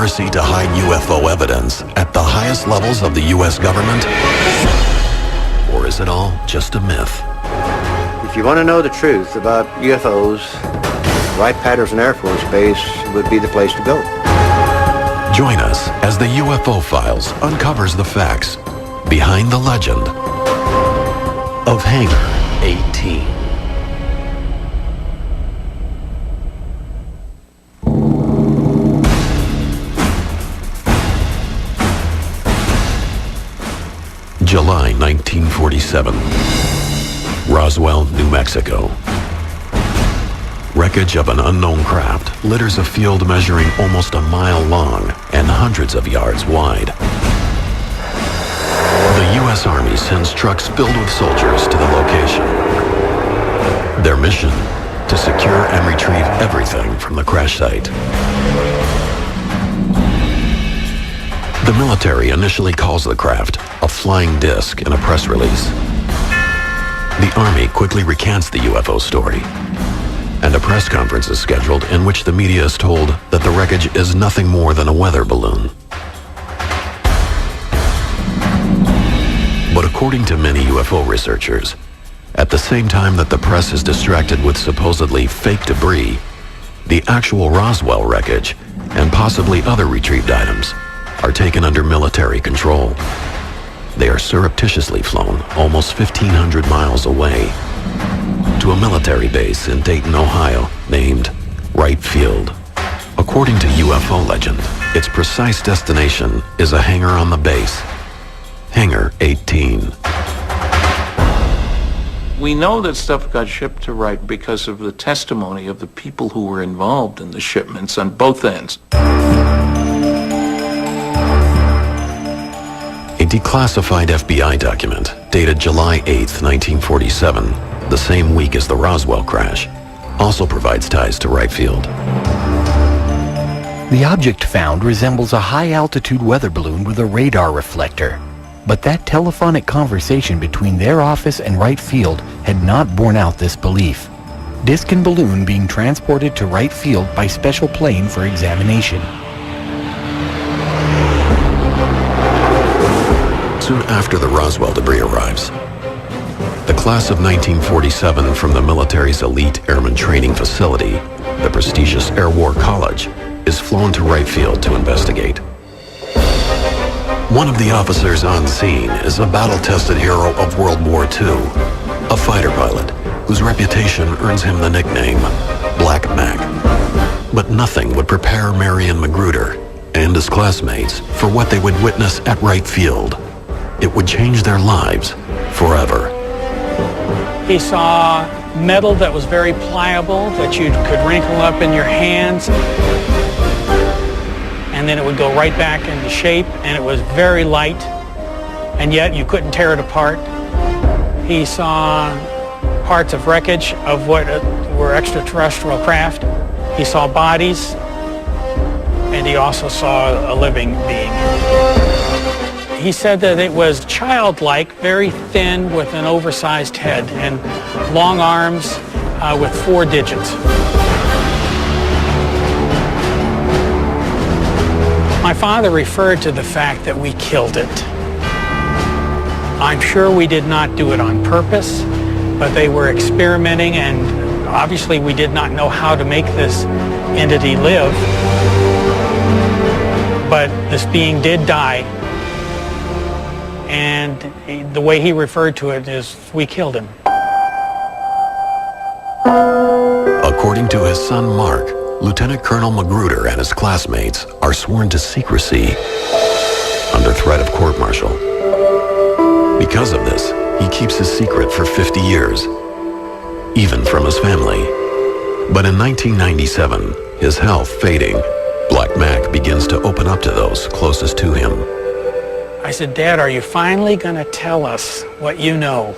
conspiracy to hide UFO evidence at the highest levels of the U.S. government? Or is it all just a myth? If you want to know the truth about UFOs, Wright-Patterson Air Force Base would be the place to go. Join us as the UFO Files uncovers the facts behind the legend of Hangar 18. July 1947, Roswell, New Mexico. Wreckage of an unknown craft litters a field measuring almost a mile long and hundreds of yards wide. The U.S. Army sends trucks filled with soldiers to the location. Their mission, to secure and retrieve everything from the crash site. The military initially calls the craft a flying disc in a press release. The Army quickly recants the UFO story, and a press conference is scheduled in which the media is told that the wreckage is nothing more than a weather balloon. But according to many UFO researchers, at the same time that the press is distracted with supposedly fake debris, the actual Roswell wreckage and possibly other retrieved items are taken under military control. They are surreptitiously flown almost 1,500 miles away to a military base in Dayton, Ohio, named Wright Field. According to UFO legend, its precise destination is a hangar on the base, Hangar 18. We know that stuff got shipped to Wright because of the testimony of the people who were involved in the shipments on both ends. A declassified FBI document dated July 8, 1947, the same week as the Roswell crash, also provides ties to Wright Field. The object found resembles a high-altitude weather balloon with a radar reflector. But that telephonic conversation between their office and Wright Field had not borne out this belief. Disc and balloon being transported to Wright Field by special plane for examination. Soon after the Roswell debris arrives, the class of 1947 from the military's elite airman training facility, the prestigious Air War College, is flown to Wright Field to investigate. One of the officers on scene is a battle-tested hero of World War II, a fighter pilot whose reputation earns him the nickname Black Mac. But nothing would prepare Marion Magruder and his classmates for what they would witness at Wright Field. It would change their lives forever. He saw metal that was very pliable, that you could wrinkle up in your hands, and then it would go right back into shape, and it was very light, and yet you couldn't tear it apart. He saw parts of wreckage of what were extraterrestrial craft. He saw bodies, and he also saw a living being. He said that it was childlike, very thin with an oversized head and long arms with 4 digits. My father referred to the fact that we killed it. I'm sure we did not do it on purpose, but they were experimenting, and obviously we did not know how to make this entity live. But this being did die. And the way he referred to it is, we killed him. According to his son Mark, Lieutenant Colonel Magruder and his classmates are sworn to secrecy under threat of court-martial. Because of this, he keeps his secret for 50 years, even from his family. But in 1997, his health fading, Black Mac begins to open up to those closest to him. I said, Dad, are you finally going to tell us what you know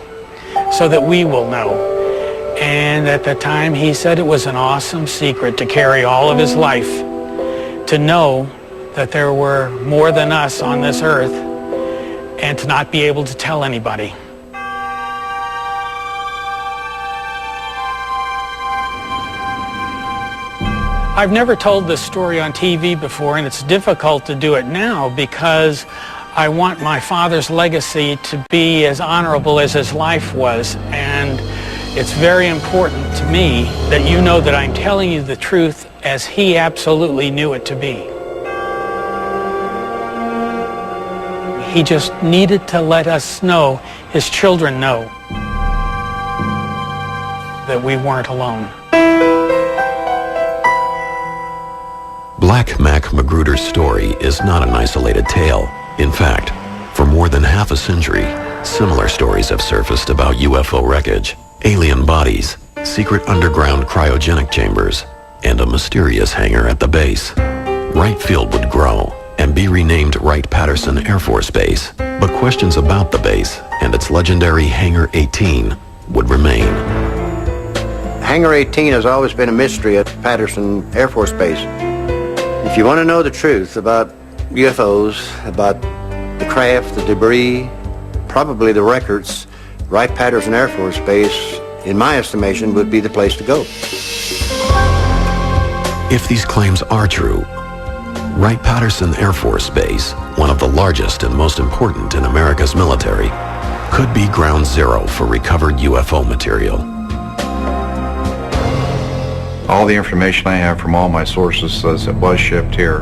so that we will know? And at the time, he said it was an awesome secret to carry all of his life, to know that there were more than us on this earth, and to not be able to tell anybody. I've never told this story on TV before, and it's difficult to do it now because I want my father's legacy to be as honorable as his life was, and it's very important to me that you know that I'm telling you the truth as he absolutely knew it to be. He just needed to let us know, his children know, that we weren't alone. Black Mac Magruder's story is not an isolated tale. In fact, for more than half a century, similar stories have surfaced about UFO wreckage, alien bodies, secret underground cryogenic chambers, and a mysterious hangar at the base. Wright Field would grow and be renamed Wright-Patterson Air Force Base, but questions about the base and its legendary Hangar 18 would remain. Hangar 18 has always been a mystery at Patterson Air Force Base. If you want to know the truth about UFOs, about the craft, the debris, probably the records, Wright-Patterson Air Force Base, in my estimation, would be the place to go. If these claims are true, Wright-Patterson Air Force Base, one of the largest and most important in America's military, could be ground zero for recovered UFO material. All the information I have from all my sources says it was shipped here.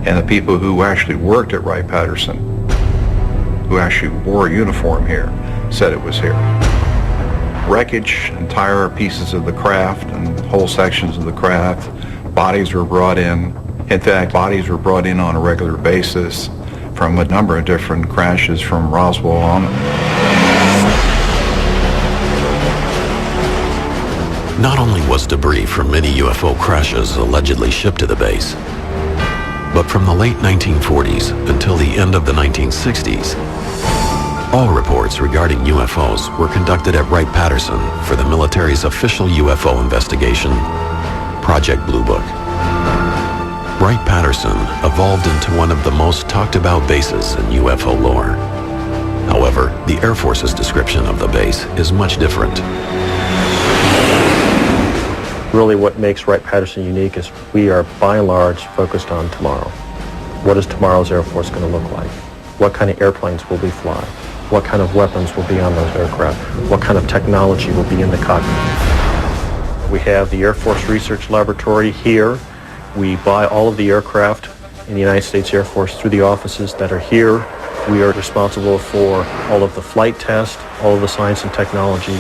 And the people who actually worked at Wright-Patterson, who actually wore a uniform here, said it was here. Wreckage, entire pieces of the craft and whole sections of the craft, bodies were brought in. In fact, bodies were brought in on a regular basis from a number of different crashes from Roswell on. Not only was debris from many UFO crashes allegedly shipped to the base, but from the late 1940s until the end of the 1960s, all reports regarding UFOs were conducted at Wright-Patterson for the military's official UFO investigation, Project Blue Book. Wright-Patterson evolved into one of the most talked about bases in UFO lore. However, the Air Force's description of the base is much different. Really what makes Wright-Patterson unique is we are, by and large, focused on tomorrow. What is tomorrow's Air Force going to look like? What kind of airplanes will we fly? What kind of weapons will be on those aircraft? What kind of technology will be in the cockpit? We have the Air Force Research Laboratory here. We buy all of the aircraft in the United States Air Force through the offices that are here. We are responsible for all of the flight tests, all of the science and technology.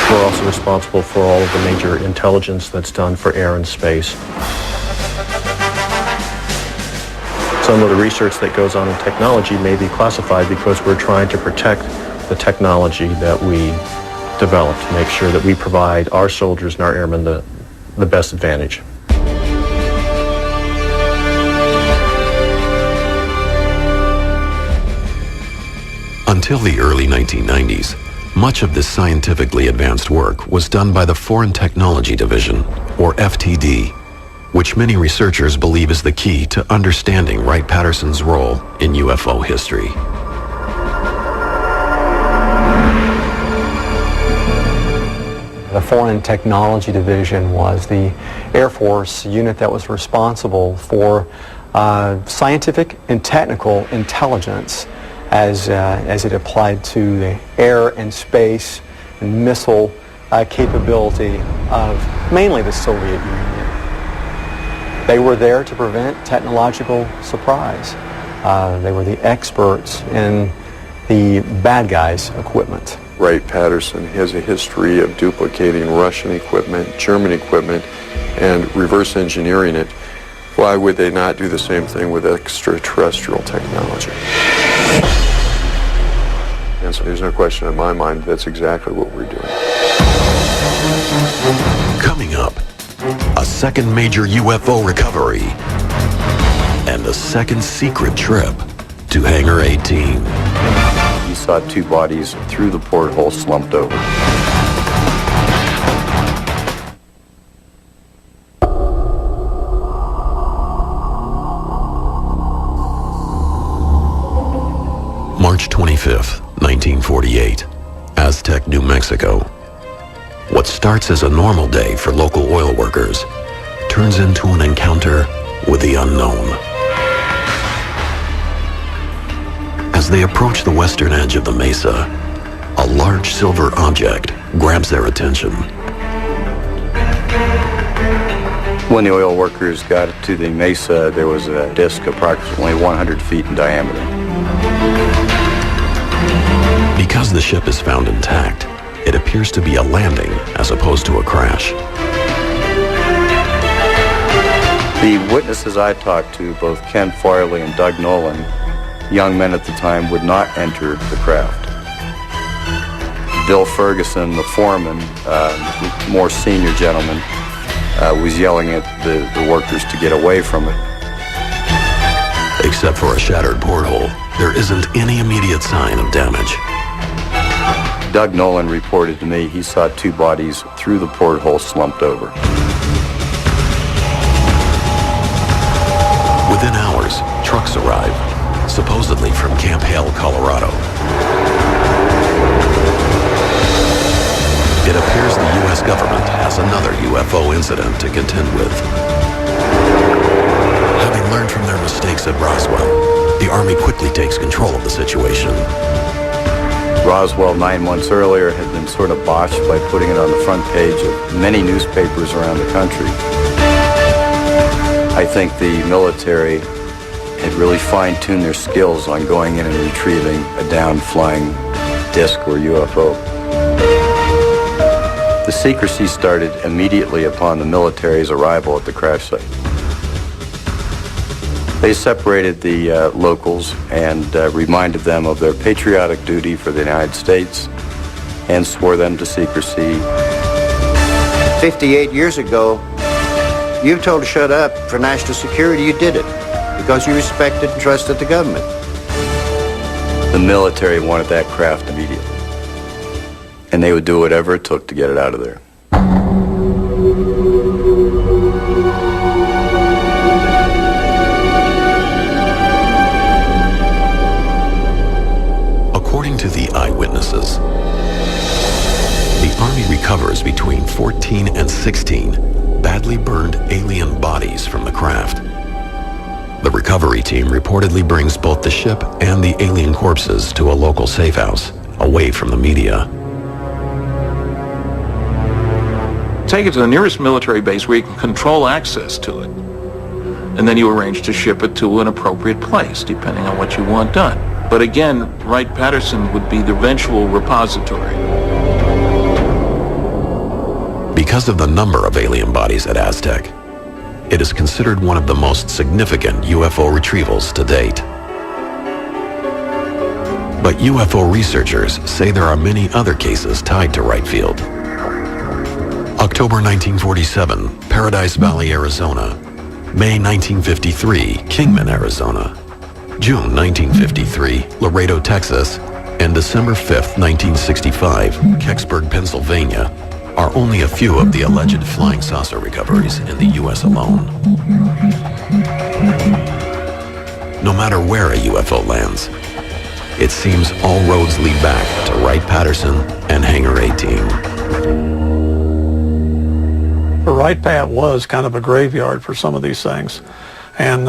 We're also responsible for all of the major intelligence that's done for air and space. Some of the research that goes on in technology may be classified because we're trying to protect the technology that we develop to make sure that we provide our soldiers and our airmen the best advantage. Until the early 1990s, much of this scientifically advanced work was done by the Foreign Technology Division, or FTD, which many researchers believe is the key to understanding Wright-Patterson's role in UFO history. The Foreign Technology Division was the Air Force unit that was responsible for scientific and technical intelligence as it applied to the air and space and missile capability of mainly the Soviet Union. They were there to prevent technological surprise. They were the experts in the bad guys' equipment. Wright-Patterson has a history of duplicating Russian equipment, German equipment, and reverse engineering it. Why would they not do the same thing with extraterrestrial technology? And so there's no question in my mind that's exactly what we're doing. Coming up, a second major UFO recovery and a second secret trip to Hangar 18. He saw two bodies through the porthole slumped over. March 25th, 1948, Aztec, New Mexico. What starts as a normal day for local oil workers turns into an encounter with the unknown. As they approach the western edge of the mesa, a large silver object grabs their attention. When the oil workers got to the mesa, there was a disc approximately 100 feet in diameter. Because the ship is found intact, it appears to be a landing as opposed to a crash. The witnesses I talked to, both Ken Farley and Doug Nolan, young men at the time, would not enter the craft. Bill Ferguson, the foreman, more senior gentleman, was yelling at the workers to get away from it. Except for a shattered porthole, there isn't any immediate sign of damage. Doug Nolan reported to me he saw two bodies through the porthole slumped over. Within hours, trucks arrive, supposedly from Camp Hale, Colorado. It appears the U.S. government has another UFO incident to contend with. Having learned from their mistakes at Roswell, the Army quickly takes control of the situation. Roswell 9 months earlier had been sort of botched by putting it on the front page of many newspapers around the country. I think the military had really fine-tuned their skills on going in and retrieving a down-flying disc or UFO. The secrecy started immediately upon the military's arrival at the crash site. They separated the locals and reminded them of their patriotic duty for the United States and swore them to secrecy. 58 years ago, you were told to shut up for national security. You did it because you respected and trusted the government. The military wanted that craft immediately, and they would do whatever it took to get it out of there. According to the eyewitnesses, the Army recovers between 14 and 16 badly burned alien bodies from the craft. The recovery team reportedly brings both the ship and the alien corpses to a local safe house, away from the media. Take it to the nearest military base where you can control access to it. And then you arrange to ship it to an appropriate place, depending on what you want done. But again, Wright-Patterson would be the eventual repository. Because of the number of alien bodies at Aztec, it is considered one of the most significant UFO retrievals to date. But UFO researchers say there are many other cases tied to Wright Field. October 1947, Paradise Valley, Arizona. May 1953, Kingman, Arizona. June 1953, Laredo, Texas. And December 5th, 1965, Kecksburg, Pennsylvania, are only a few of the alleged flying saucer recoveries in the U.S. alone. No matter where a UFO lands, it seems all roads lead back to Wright-Patterson and Hangar 18. Wright-Pat was kind of a graveyard for some of these things, and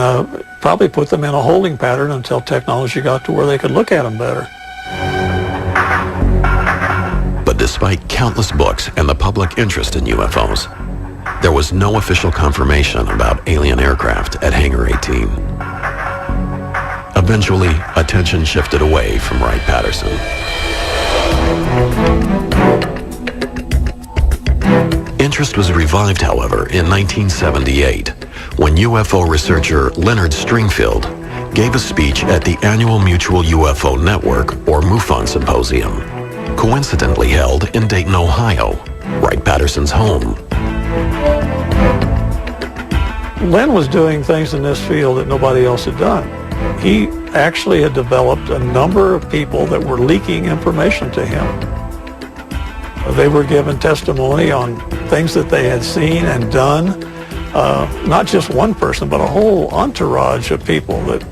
probably put them in a holding pattern until technology got to where they could look at them better. But despite countless books and the public interest in UFOs, there was no official confirmation about alien aircraft at Hangar 18. Eventually, attention shifted away from Wright-Patterson. Interest was revived, however, in 1978, when UFO researcher Leonard Stringfield gave a speech at the annual Mutual UFO Network, or MUFON Symposium, coincidentally held in Dayton, Ohio, Wright-Patterson's home. Len was doing things in this field that nobody else had done. He actually had developed a number of people that were leaking information to him. They were given testimony on things that they had seen and done. Not just one person, but a whole entourage of people that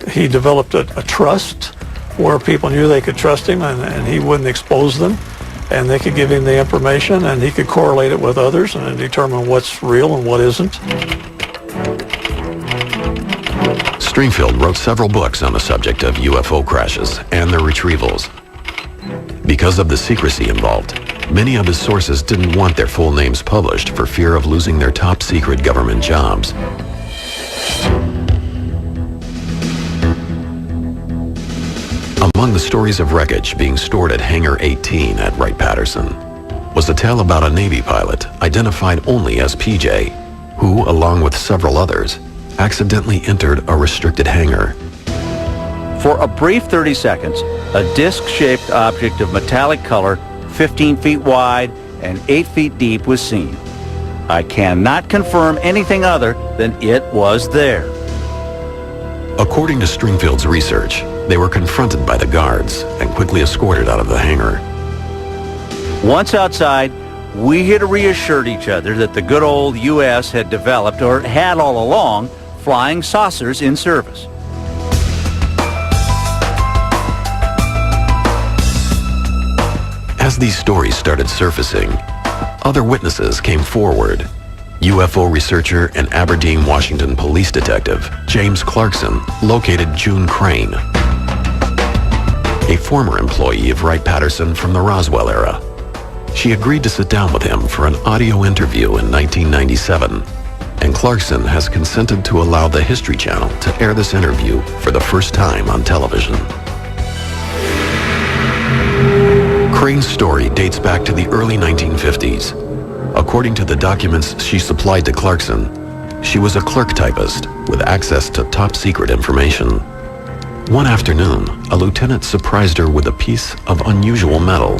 he developed a trust where people knew they could trust him and he wouldn't expose them. and they could give him the information, and he could correlate it with others and determine what's real and what isn't. Stringfield wrote several books on the subject of UFO crashes and their retrievals. Because of the secrecy involved, many of his sources didn't want their full names published for fear of losing their top-secret government jobs. Among the stories of wreckage being stored at Hangar 18 at Wright-Patterson was a tale about a Navy pilot identified only as PJ, who, along with several others, accidentally entered a restricted hangar. For a brief 30 seconds, a disc-shaped object of metallic color, 15 feet wide and 8 feet deep, was seen. I cannot confirm anything other than it was there. According to Stringfield's research, they were confronted by the guards and quickly escorted out of the hangar. Once outside, we had reassured each other that the good old U.S. had developed, or had all along, flying saucers in service. As these stories started surfacing, other witnesses came forward. UFO researcher and Aberdeen, Washington police detective James Clarkson located June Crane, a former employee of Wright-Patterson from the Roswell era. She agreed to sit down with him for an audio interview in 1997, and Clarkson has consented to allow the History Channel to air this interview for the first time on television. Crane's story dates back to the early 1950s. According to the documents she supplied to Clarkson, she was a clerk typist with access to top-secret information. One afternoon, a lieutenant surprised her with a piece of unusual metal.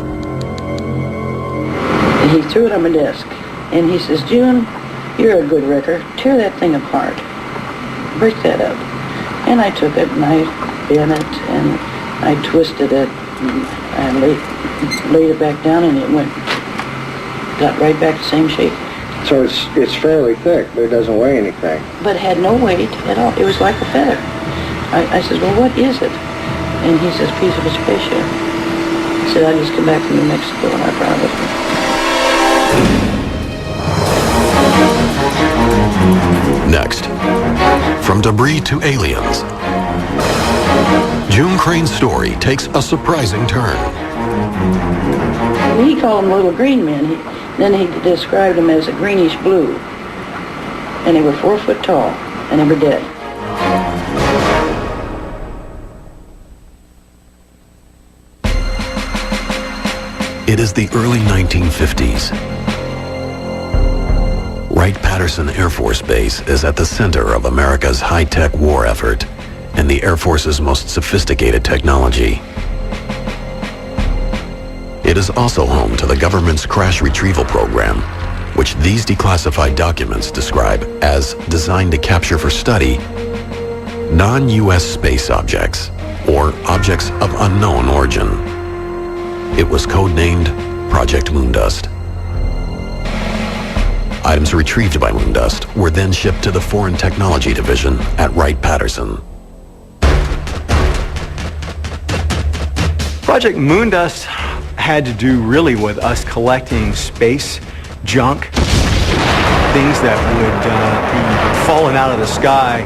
He threw it on my desk, and he says, "June, you're a good wrecker. Tear that thing apart. Break that up." And I took it, and I bent it, and I twisted it, and I laid it back down, and it got right back to the same shape. So it's fairly thick, but it doesn't weigh anything. But it had no weight at all. It was like a feather. I said, "Well, what is it?" And he says, "Piece of a spaceship." He said, "I just came back from New Mexico, and I brought it with me." Next, from debris to aliens, June Crane's story takes a surprising turn. He called them little green men. Then he described them as a greenish blue. And they were 4 foot tall, and they were dead. It is the early 1950s. Wright-Patterson Air Force Base is at the center of America's high-tech war effort and the Air Force's most sophisticated technology. It is also home to the government's crash retrieval program, which these declassified documents describe as designed to capture for study non-U.S. space objects or objects of unknown origin. It was codenamed Project Moondust. Items retrieved by Moondust were then shipped to the Foreign Technology Division at Wright-Patterson. Project Moondust had to do really with us collecting space junk, things that would be falling out of the sky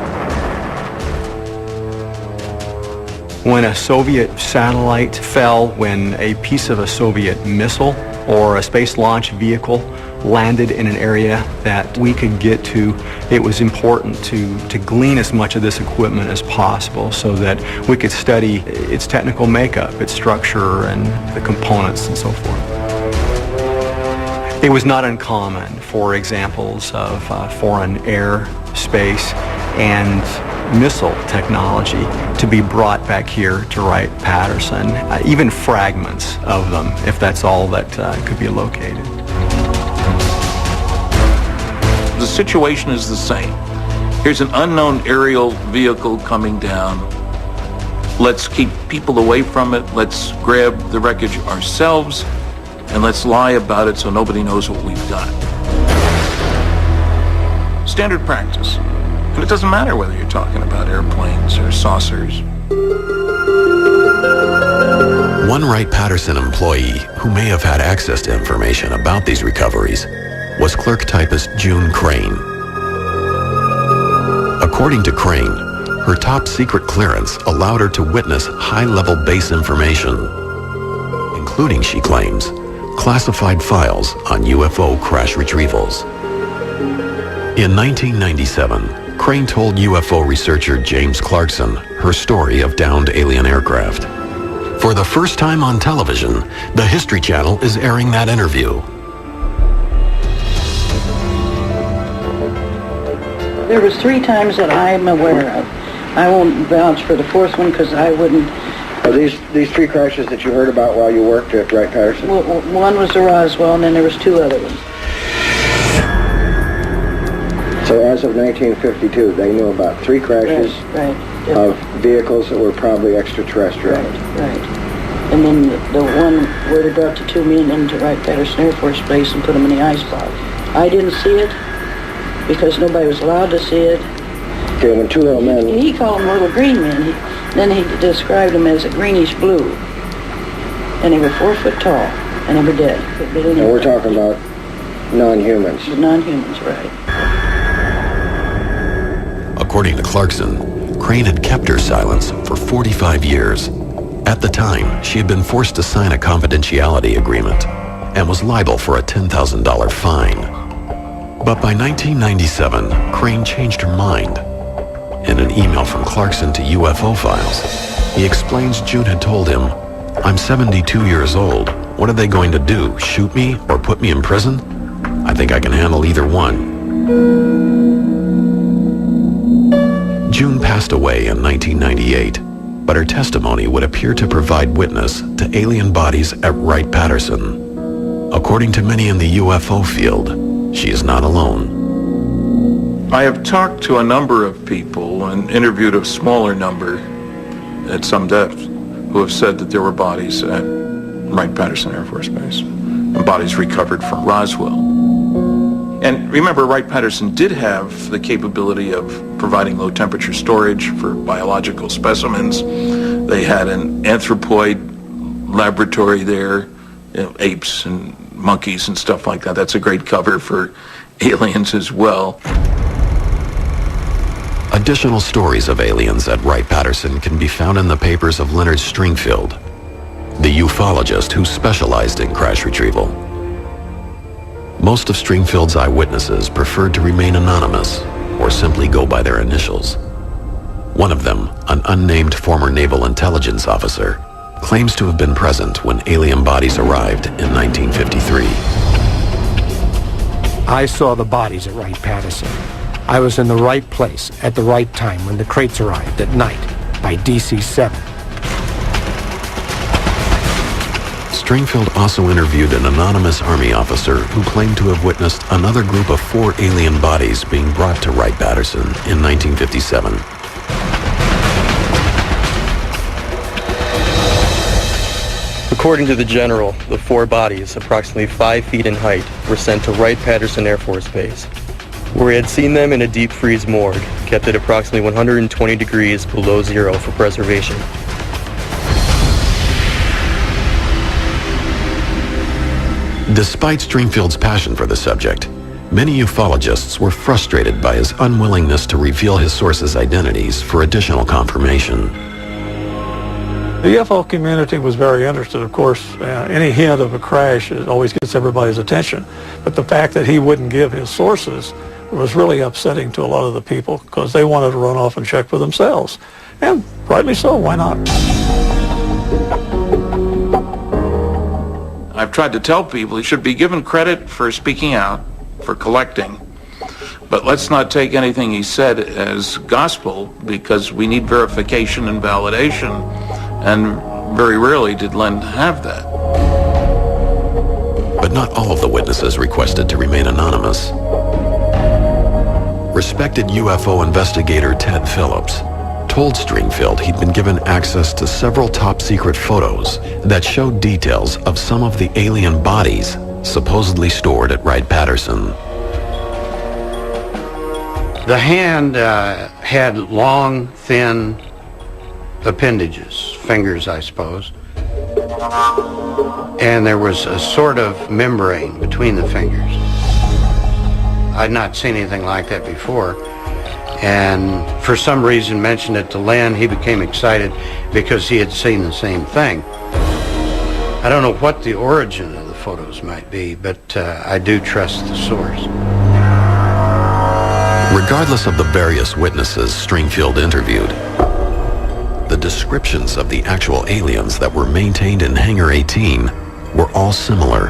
when a Soviet satellite fell, when a piece of a Soviet missile or a space launch vehicle landed in an area that we could get to. It was important to glean as much of this equipment as possible so that we could study its technical makeup, its structure, and the components and so forth. It was not uncommon for examples of foreign air, space, and missile technology to be brought back here to Wright-Patterson, even fragments of them, if that's all that could be located. The situation is the same. Here's an unknown aerial vehicle coming down. Let's keep people away from it. Let's grab the wreckage ourselves, and let's lie about it so nobody knows what we've done. Standard practice. And it doesn't matter whether you're talking about airplanes or saucers. One Wright-Patterson employee who may have had access to information about these recoveries was clerk typist June Crane. According to Crane, her top secret clearance allowed her to witness high-level base information, including, she claims, classified files on UFO crash retrievals. In 1997, Crane told UFO researcher James Clarkson her story of downed alien aircraft. For the first time on television, the History Channel is airing that interview. There was 3 times that I'm aware of. I won't vouch for the 4th one because I wouldn't. Are these 3 crashes that you heard about while you worked at Wright-Patterson? Well, one was the Roswell, and then there was 2 other ones. So as of 1952, they knew about 3 crashes of vehicles that were probably extraterrestrial. Right. And then the one where they brought the 2 men into Wright-Patterson Air Force Base and put them in the ice box. I didn't see it because nobody was allowed to see it. Okay, when 2 little men... He called them little green men. Then he described them as a greenish blue. And they were 4 foot tall, and they were dead. And we're talking about non-humans. The non-humans, right. According to Clarkson, Crane had kept her silence for 45 years. At the time, she had been forced to sign a confidentiality agreement and was liable for a $10,000 fine. But by 1997, Crane changed her mind. In an email from Clarkson to UFO Files, he explains June had told him, "I'm 72 years old. What are they going to do, shoot me or put me in prison? I think I can handle either one." June passed away in 1998, but her testimony would appear to provide witness to alien bodies at Wright-Patterson. According to many in the UFO field, she is not alone. I have talked to a number of people and interviewed a smaller number at some depth who have said that there were bodies at Wright-Patterson Air Force Base and bodies recovered from Roswell. And remember, Wright-Patterson did have the capability of providing low-temperature storage for biological specimens. They had an anthropoid laboratory there, apes and monkeys and stuff like that. That's a great cover for aliens as well. Additional stories of aliens at Wright-Patterson can be found in the papers of Leonard Stringfield, the ufologist who specialized in crash retrieval. Most of Stringfield's eyewitnesses preferred to remain anonymous or simply go by their initials. One of them, an unnamed former naval intelligence officer, claims to have been present when alien bodies arrived in 1953. I saw the bodies at Wright-Patterson. I was in the right place at the right time when the crates arrived at night by DC-7. Stringfield also interviewed an anonymous Army officer who claimed to have witnessed another group of 4 alien bodies being brought to Wright-Patterson in 1957. According to the general, the 4 bodies, approximately 5 feet in height, were sent to Wright-Patterson Air Force Base, where he had seen them in a deep freeze morgue, kept at approximately 120 degrees below zero for preservation. Despite Stringfield's passion for the subject, many ufologists were frustrated by his unwillingness to reveal his sources' identities for additional confirmation. The UFO community was very interested, of course. Any hint of a crash always gets everybody's attention. But the fact that he wouldn't give his sources was really upsetting to a lot of the people because they wanted to run off and check for themselves. And rightly so, why not? I've tried to tell people he should be given credit for speaking out, for collecting, but let's not take anything he said as gospel because we need verification and validation, and very rarely did Len have that. But not all of the witnesses requested to remain anonymous. Respected UFO investigator Ted Phillips told Stringfield he'd been given access to several top-secret photos that showed details of some of the alien bodies supposedly stored at Wright-Patterson. The hand had long, thin appendages, fingers, I suppose, and there was a sort of membrane between the fingers. I'd not seen anything like that before, and for some reason mentioned it to Len. He became excited because he had seen the same thing. I don't know what the origin of the photos might be, but I do trust the source. Regardless of the various witnesses Stringfield interviewed, the descriptions of the actual aliens that were maintained in Hangar 18 were all similar.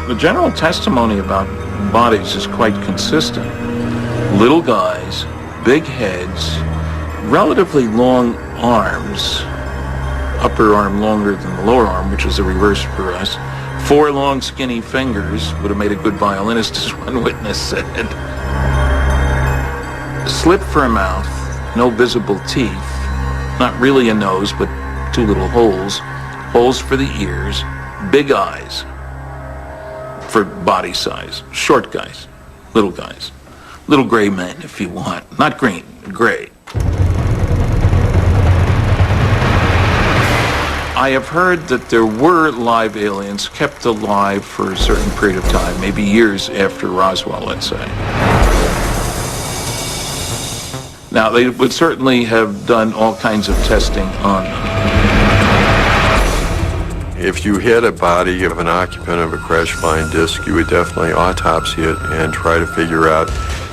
The general testimony about bodies is quite consistent. Little guys, big heads, relatively long arms, upper arm longer than the lower arm, which is the reverse for us. 4 long skinny fingers, would have made a good violinist, as one witness said. Slit for a mouth, no visible teeth, not really a nose, but 2 little holes. Holes for the ears, big eyes for body size. Short guys, little guys. Little gray men, if you want. Not green, gray. I have heard that there were live aliens kept alive for a certain period of time, maybe years after Roswell, let's say. Now, they would certainly have done all kinds of testing on them. If you had a body of an occupant of a crash flying disc, you would definitely autopsy it and try to figure out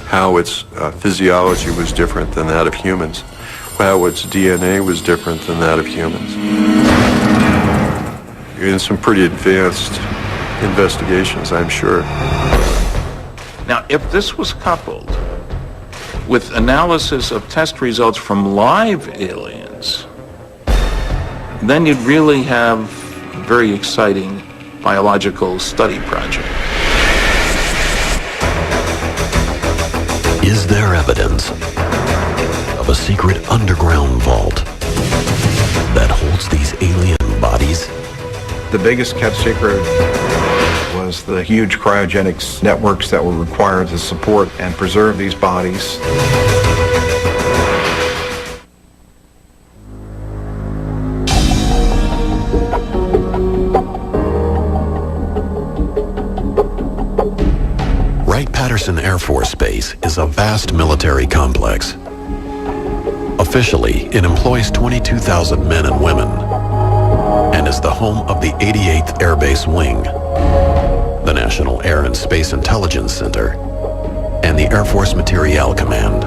how its physiology was different than that of humans, how its DNA was different than that of humans. In some pretty advanced investigations, I'm sure. Now, if this was coupled with analysis of test results from live aliens, then you'd really have a very exciting biological study project. Is there evidence of a secret underground vault that holds these alien bodies? The biggest kept secret was the huge cryogenics networks that were required to support and preserve these bodies. Wright-Patterson Air Force Base is a vast military complex. Officially, it employs 22,000 men and women and is the home of the 88th Air Base Wing, the National Air and Space Intelligence Center, and the Air Force Materiel Command.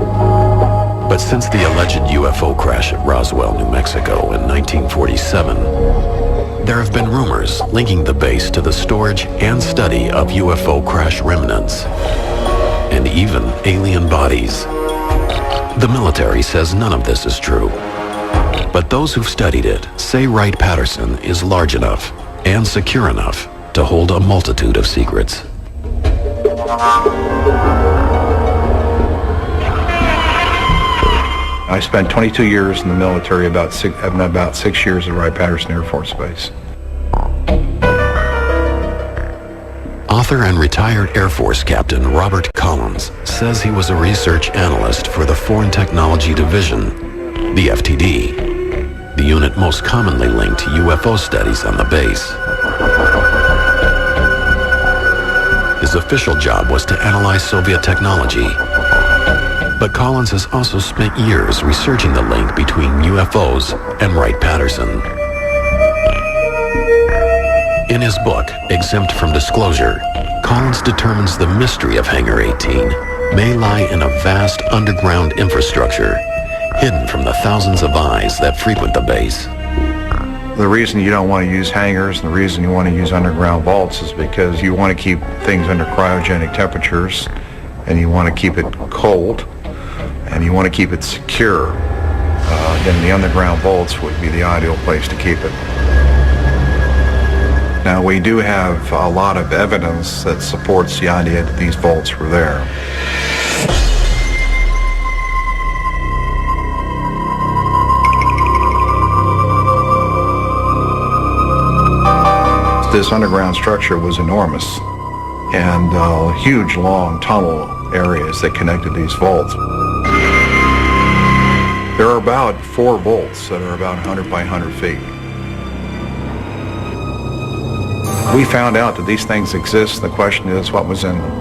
But since the alleged UFO crash at Roswell, New Mexico in 1947, there have been rumors linking the base to the storage and study of UFO crash remnants, and even alien bodies. The military says none of this is true, but those who've studied it say Wright-Patterson is large enough and secure enough to hold a multitude of secrets. I spent 22 years in the military, about 6 years at Wright-Patterson Air Force Base. Author and retired Air Force Captain Robert Collins says he was a research analyst for the Foreign Technology Division, the FTD, the unit most commonly linked to UFO studies on the base. His official job was to analyze Soviet technology, but Collins has also spent years researching the link between UFOs and Wright-Patterson. In his book, Exempt from Disclosure, Collins determines the mystery of Hangar 18 may lie in a vast underground infrastructure hidden from the thousands of eyes that frequent the base. The reason you don't want to use hangars and the reason you want to use underground vaults is because you want to keep things under cryogenic temperatures, and you want to keep it cold, and you want to keep it secure. Then the underground vaults would be the ideal place to keep it. Now, we do have a lot of evidence that supports the idea that these vaults were there. This underground structure was enormous, and huge, long tunnel areas that connected these vaults. There are about 4 vaults that are about 100 by 100 feet. We found out that these things exist. The question is, what was in them?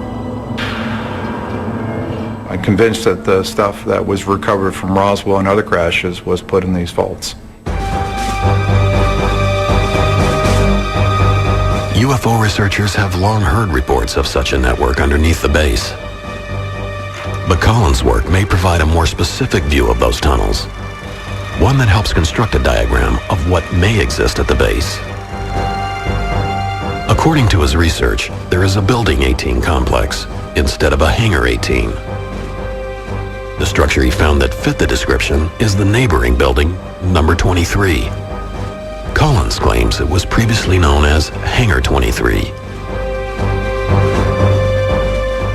I'm convinced that the stuff that was recovered from Roswell and other crashes was put in these vaults. UFO researchers have long heard reports of such a network underneath the base. But Collins' work may provide a more specific view of those tunnels, one that helps construct a diagram of what may exist at the base. According to his research, there is a Building 18 complex instead of a Hangar 18. The structure he found that fit the description is the neighboring building, number 23. Collins claims it was previously known as Hangar 23.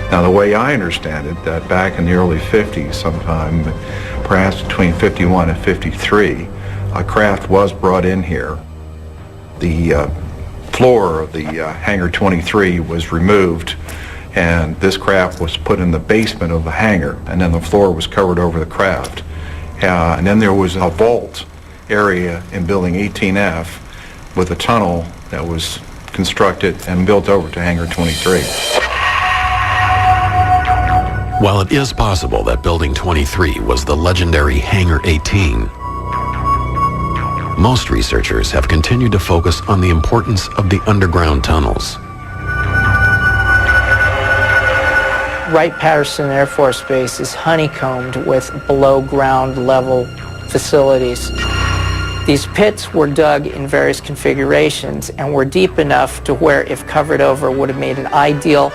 Now, the way I understand it, that back in the early 50s sometime, perhaps between 51 and 53, a craft was brought in here. The floor of the Hangar 23 was removed, and this craft was put in the basement of the hangar, and then the floor was covered over the craft. And then there was a vault area in Building 18F with a tunnel that was constructed and built over to Hangar 23. While it is possible that Building 23 was the legendary Hangar 18, most researchers have continued to focus on the importance of the underground tunnels. Wright-Patterson Air Force Base is honeycombed with below-ground level facilities. These pits were dug in various configurations and were deep enough to where, if covered over, would have made an ideal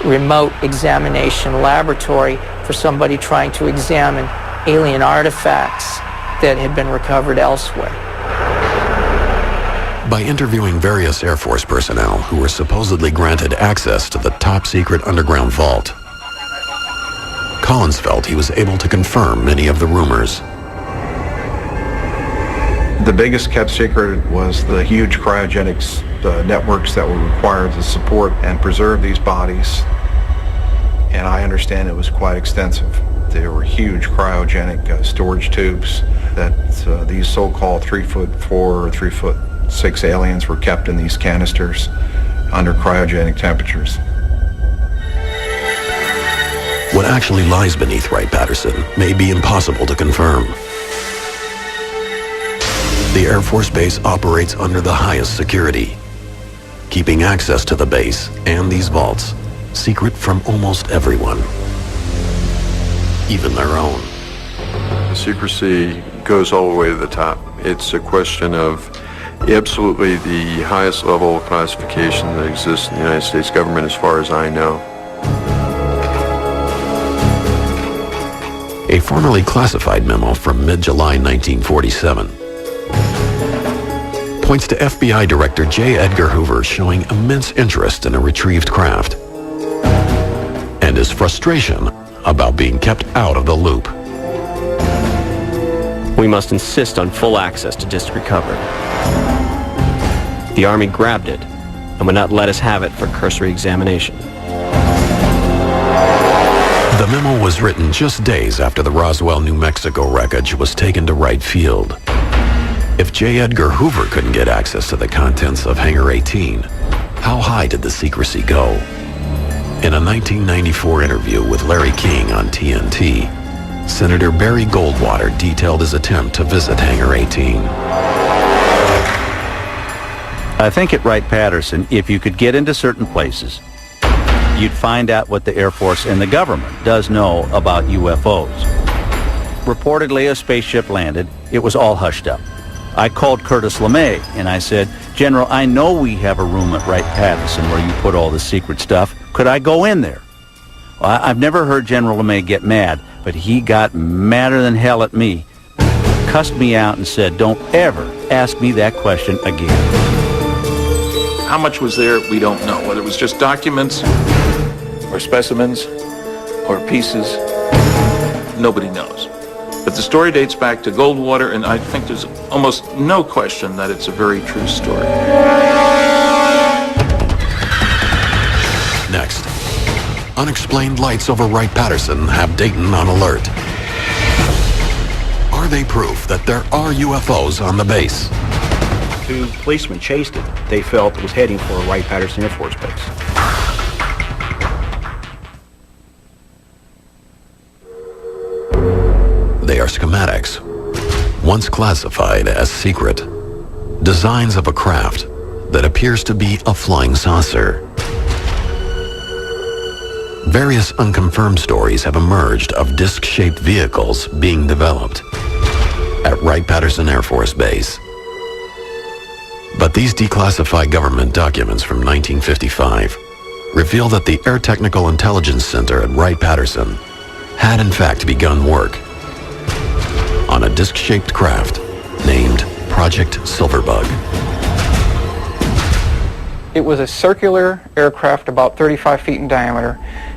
remote examination laboratory for somebody trying to examine alien artifacts that had been recovered elsewhere. By interviewing various Air Force personnel who were supposedly granted access to the top-secret underground vault, Collins felt he was able to confirm many of the rumors. The biggest kept secret was the huge cryogenics networks that were required to support and preserve these bodies, and I understand it was quite extensive. There were huge cryogenic storage tubes that these so-called 3'4" or 3'6" aliens were kept in these canisters under cryogenic temperatures. What actually lies beneath Wright-Patterson may be impossible to confirm. The Air Force Base operates under the highest security, keeping access to the base and these vaults secret from almost everyone, even their own. The secrecy goes all the way to the top. It's a question of absolutely the highest level of classification that exists in the United States government as far as I know. A formerly classified memo from mid-July 1947 points to FBI Director J. Edgar Hoover showing immense interest in a retrieved craft and his frustration about being kept out of the loop. We must insist on full access to disc recovered. The Army grabbed it and would not let us have it for cursory examination. The memo was written just days after the Roswell, New Mexico wreckage was taken to Wright Field. If J. Edgar Hoover couldn't get access to the contents of Hangar 18, how high did the secrecy go? In a 1994 interview with Larry King on TNT, Senator Barry Goldwater detailed his attempt to visit Hangar 18. I think at Wright-Patterson, if you could get into certain places, you'd find out what the Air Force and the government does know about UFOs. Reportedly, a spaceship landed. It was all hushed up. I called Curtis LeMay and I said, General, I know we have a room at Wright-Patterson where you put all the secret stuff. Could I go in there? Well, I've never heard General LeMay get mad, but he got madder than hell at me, cussed me out and said, don't ever ask me that question again. How much was there, we don't know. Whether it was just documents or specimens or pieces, nobody knows. But the story dates back to Goldwater, and I think there's almost no question that it's a very true story. Next, unexplained lights over Wright-Patterson have Dayton on alert. Are they proof that there are UFOs on the base? two policemen chased it. They felt it was heading for Wright-Patterson Air Force Base. They are schematics, once classified as secret, designs of a craft that appears to be a flying saucer. Various unconfirmed stories have emerged of disc-shaped vehicles being developed at Wright-Patterson Air Force Base. But these declassified government documents from 1955 reveal that the Air Technical Intelligence Center at Wright-Patterson had in fact begun work on a disc-shaped craft named Project Silverbug. It was a circular aircraft about 35 feet in diameter,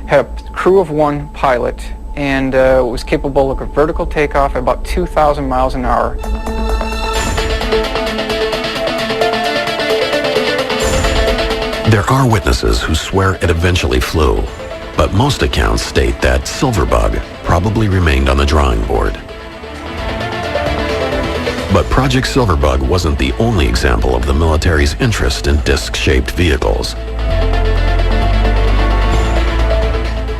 had a crew of one pilot, and was capable of a vertical takeoff at about 2,000 miles an hour. There are witnesses who swear it eventually flew, but most accounts state that Silverbug probably remained on the drawing board. But Project Silverbug wasn't the only example of the military's interest in disc-shaped vehicles.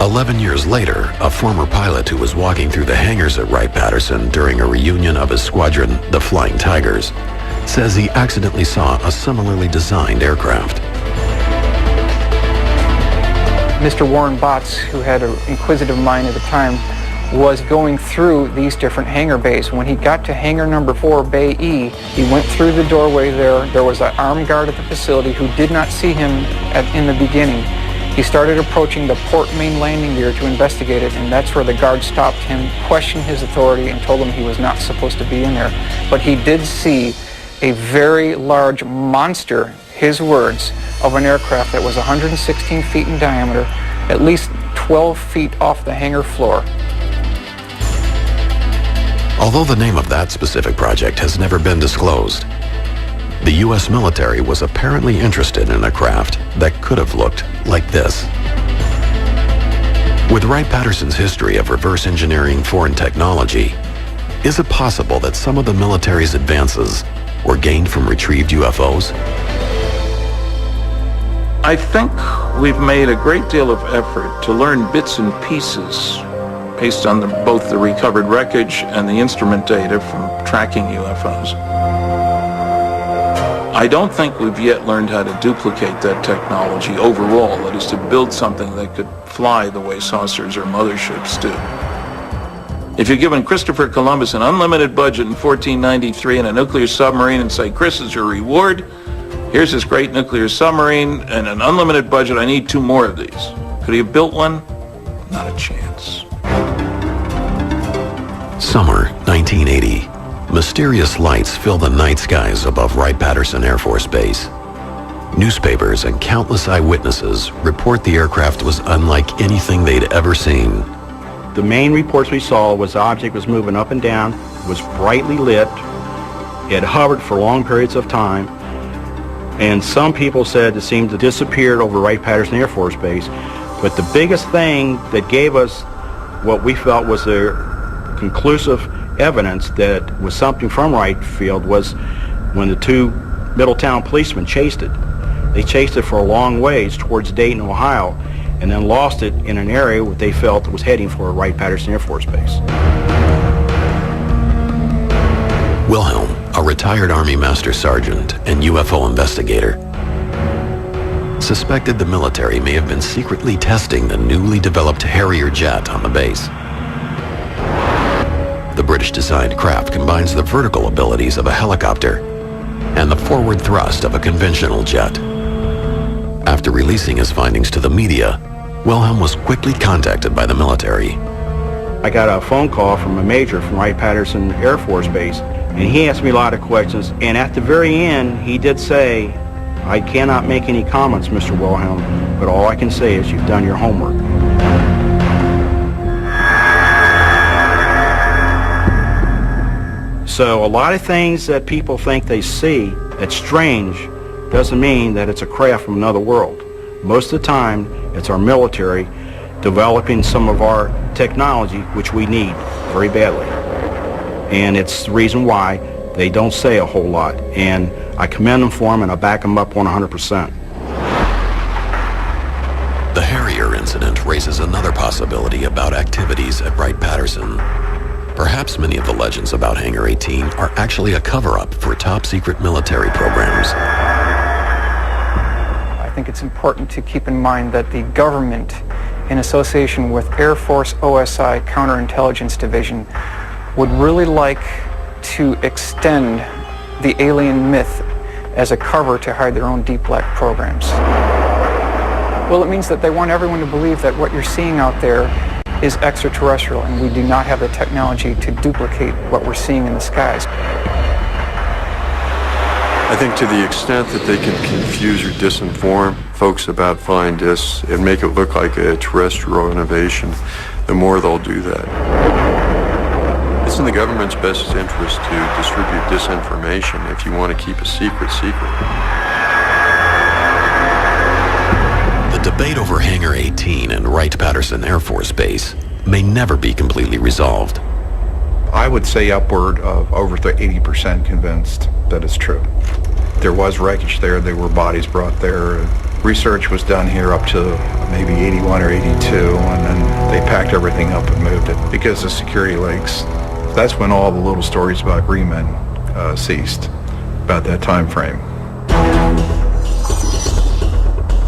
11 years later, a former pilot who was walking through the hangars at Wright-Patterson during a reunion of his squadron, the Flying Tigers, says he accidentally saw a similarly designed aircraft. Mr. Warren Botts, who had an inquisitive mind at the time, was going through these different hangar bays. When he got to hangar number 4, Bay E, he went through the doorway there. There was an armed guard at the facility who did not see him in the beginning. He started approaching the port main landing gear to investigate it, and that's where the guard stopped him, questioned his authority, and told him he was not supposed to be in there. But he did see a very large monster, his words, of an aircraft that was 116 feet in diameter, at least 12 feet off the hangar floor. Although the name of that specific project has never been disclosed, the U.S. military was apparently interested in a craft that could have looked like this. With Wright-Patterson's history of reverse engineering foreign technology, is it possible that some of the military's advances were gained from retrieved UFOs? I think we've made a great deal of effort to learn bits and pieces based on both the recovered wreckage and the instrument data from tracking UFOs. I don't think we've yet learned how to duplicate that technology overall, that is to build something that could fly the way saucers or motherships do. If you're given Christopher Columbus an unlimited budget in 1493 and a nuclear submarine and say, Chris is your reward, here's this great nuclear submarine and an unlimited budget, I need 2 more of these. Could he have built one? Not a chance. Summer 1980. Mysterious lights fill the night skies above Wright-Patterson Air Force Base. Newspapers and countless eyewitnesses report the aircraft was unlike anything they'd ever seen. The main reports we saw was the object was moving up and down, was brightly lit, it hovered for long periods of time, and some people said it seemed to disappear over Wright-Patterson Air Force Base. But the biggest thing that gave us what we felt was the conclusive evidence that was something from Wright Field was when the 2 Middletown policemen chased it. They chased it for a long ways towards Dayton, Ohio, and then lost it in an area where they felt was heading for Wright-Patterson Air Force Base. Wilhelm, a retired Army Master Sergeant and UFO investigator, suspected the military may have been secretly testing the newly developed Harrier jet on the base. The British-designed craft combines the vertical abilities of a helicopter and the forward thrust of a conventional jet. After releasing his findings to the media, Wilhelm was quickly contacted by the military. I got a phone call from a major from Wright-Patterson Air Force Base, and he asked me a lot of questions, and at the very end, he did say, I cannot make any comments, Mr. Wilhelm, but all I can say is you've done your homework. So a lot of things that people think they see that's strange doesn't mean that it's a craft from another world. Most of the time, it's our military developing some of our technology, which we need very badly. And it's the reason why They don't say a whole lot, and I commend them for them, and I back them up 100%. The Harrier incident raises another possibility about activities at Wright-Patterson. Perhaps many of the legends about Hangar 18 are actually a cover-up for top-secret military programs. I think it's important to keep in mind that the government, in association with Air Force OSI Counterintelligence Division, would really like to extend the alien myth as a cover to hide their own deep black programs. Well, it means that they want everyone to believe that what you're seeing out there is extraterrestrial, and we do not have the technology to duplicate what we're seeing in the skies. I think to the extent that they can confuse or disinform folks about flying discs and make it look like a terrestrial innovation, the more they'll do that. It's in the government's best interest to distribute disinformation if you want to keep a secret. The debate over Hangar 18 and Wright-Patterson Air Force Base may never be completely resolved. I would say upward of over 80% convinced that it's true. There was wreckage there. There were bodies brought there. Research was done here up to maybe 81 or 82, and then they packed everything up and moved it because of security leaks. That's when all the little stories about green men ceased, about that time frame.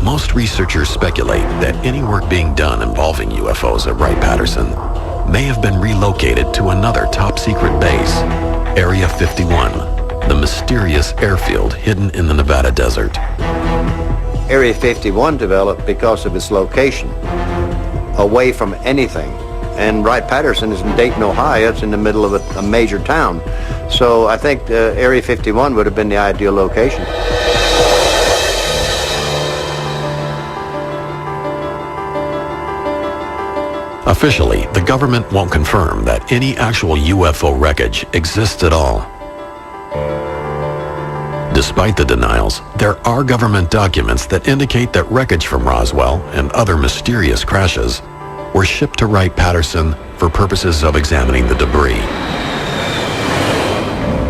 Most researchers speculate that any work being done involving UFOs at Wright-Patterson may have been relocated to another top-secret base, Area 51, the mysterious airfield hidden in the Nevada desert. Area 51 developed because of its location, away from anything. And Wright-Patterson is in Dayton, Ohio. It's in the middle of a major town. So I think Area 51 would have been the ideal location. Officially, the government won't confirm that any actual UFO wreckage exists at all. Despite the denials, there are government documents that indicate that wreckage from Roswell and other mysterious crashes were shipped to Wright-Patterson for purposes of examining the debris.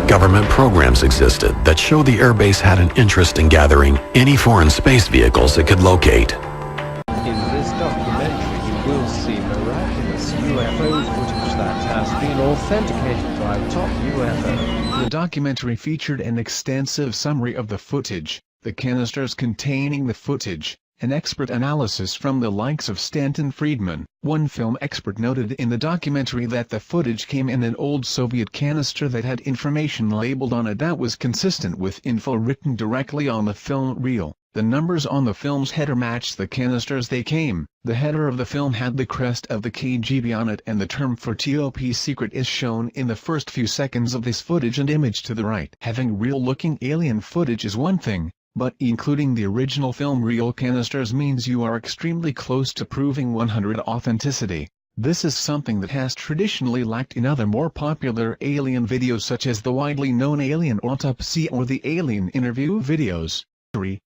Government programs existed that show the airbase had an interest in gathering any foreign space vehicles it could locate. In this documentary, you will see miraculous UFO footage that has been authenticated by top UFO. The documentary featured an extensive summary of the footage, the canisters containing the footage, an expert analysis from the likes of Stanton Friedman. One film expert noted in the documentary that the footage came in an old Soviet canister that had information labeled on it that was consistent with info written directly on the film reel. The numbers on the film's header matched the canisters they came. The header of the film had the crest of the KGB on it, and the term for top secret is shown in the first few seconds of this footage and image to the right. Having real-looking alien footage is one thing, but including the original film reel canisters means you are extremely close to proving 100% authenticity. This is something that has traditionally lacked in other more popular alien videos such as the widely known Alien Autopsy or the Alien Interview videos.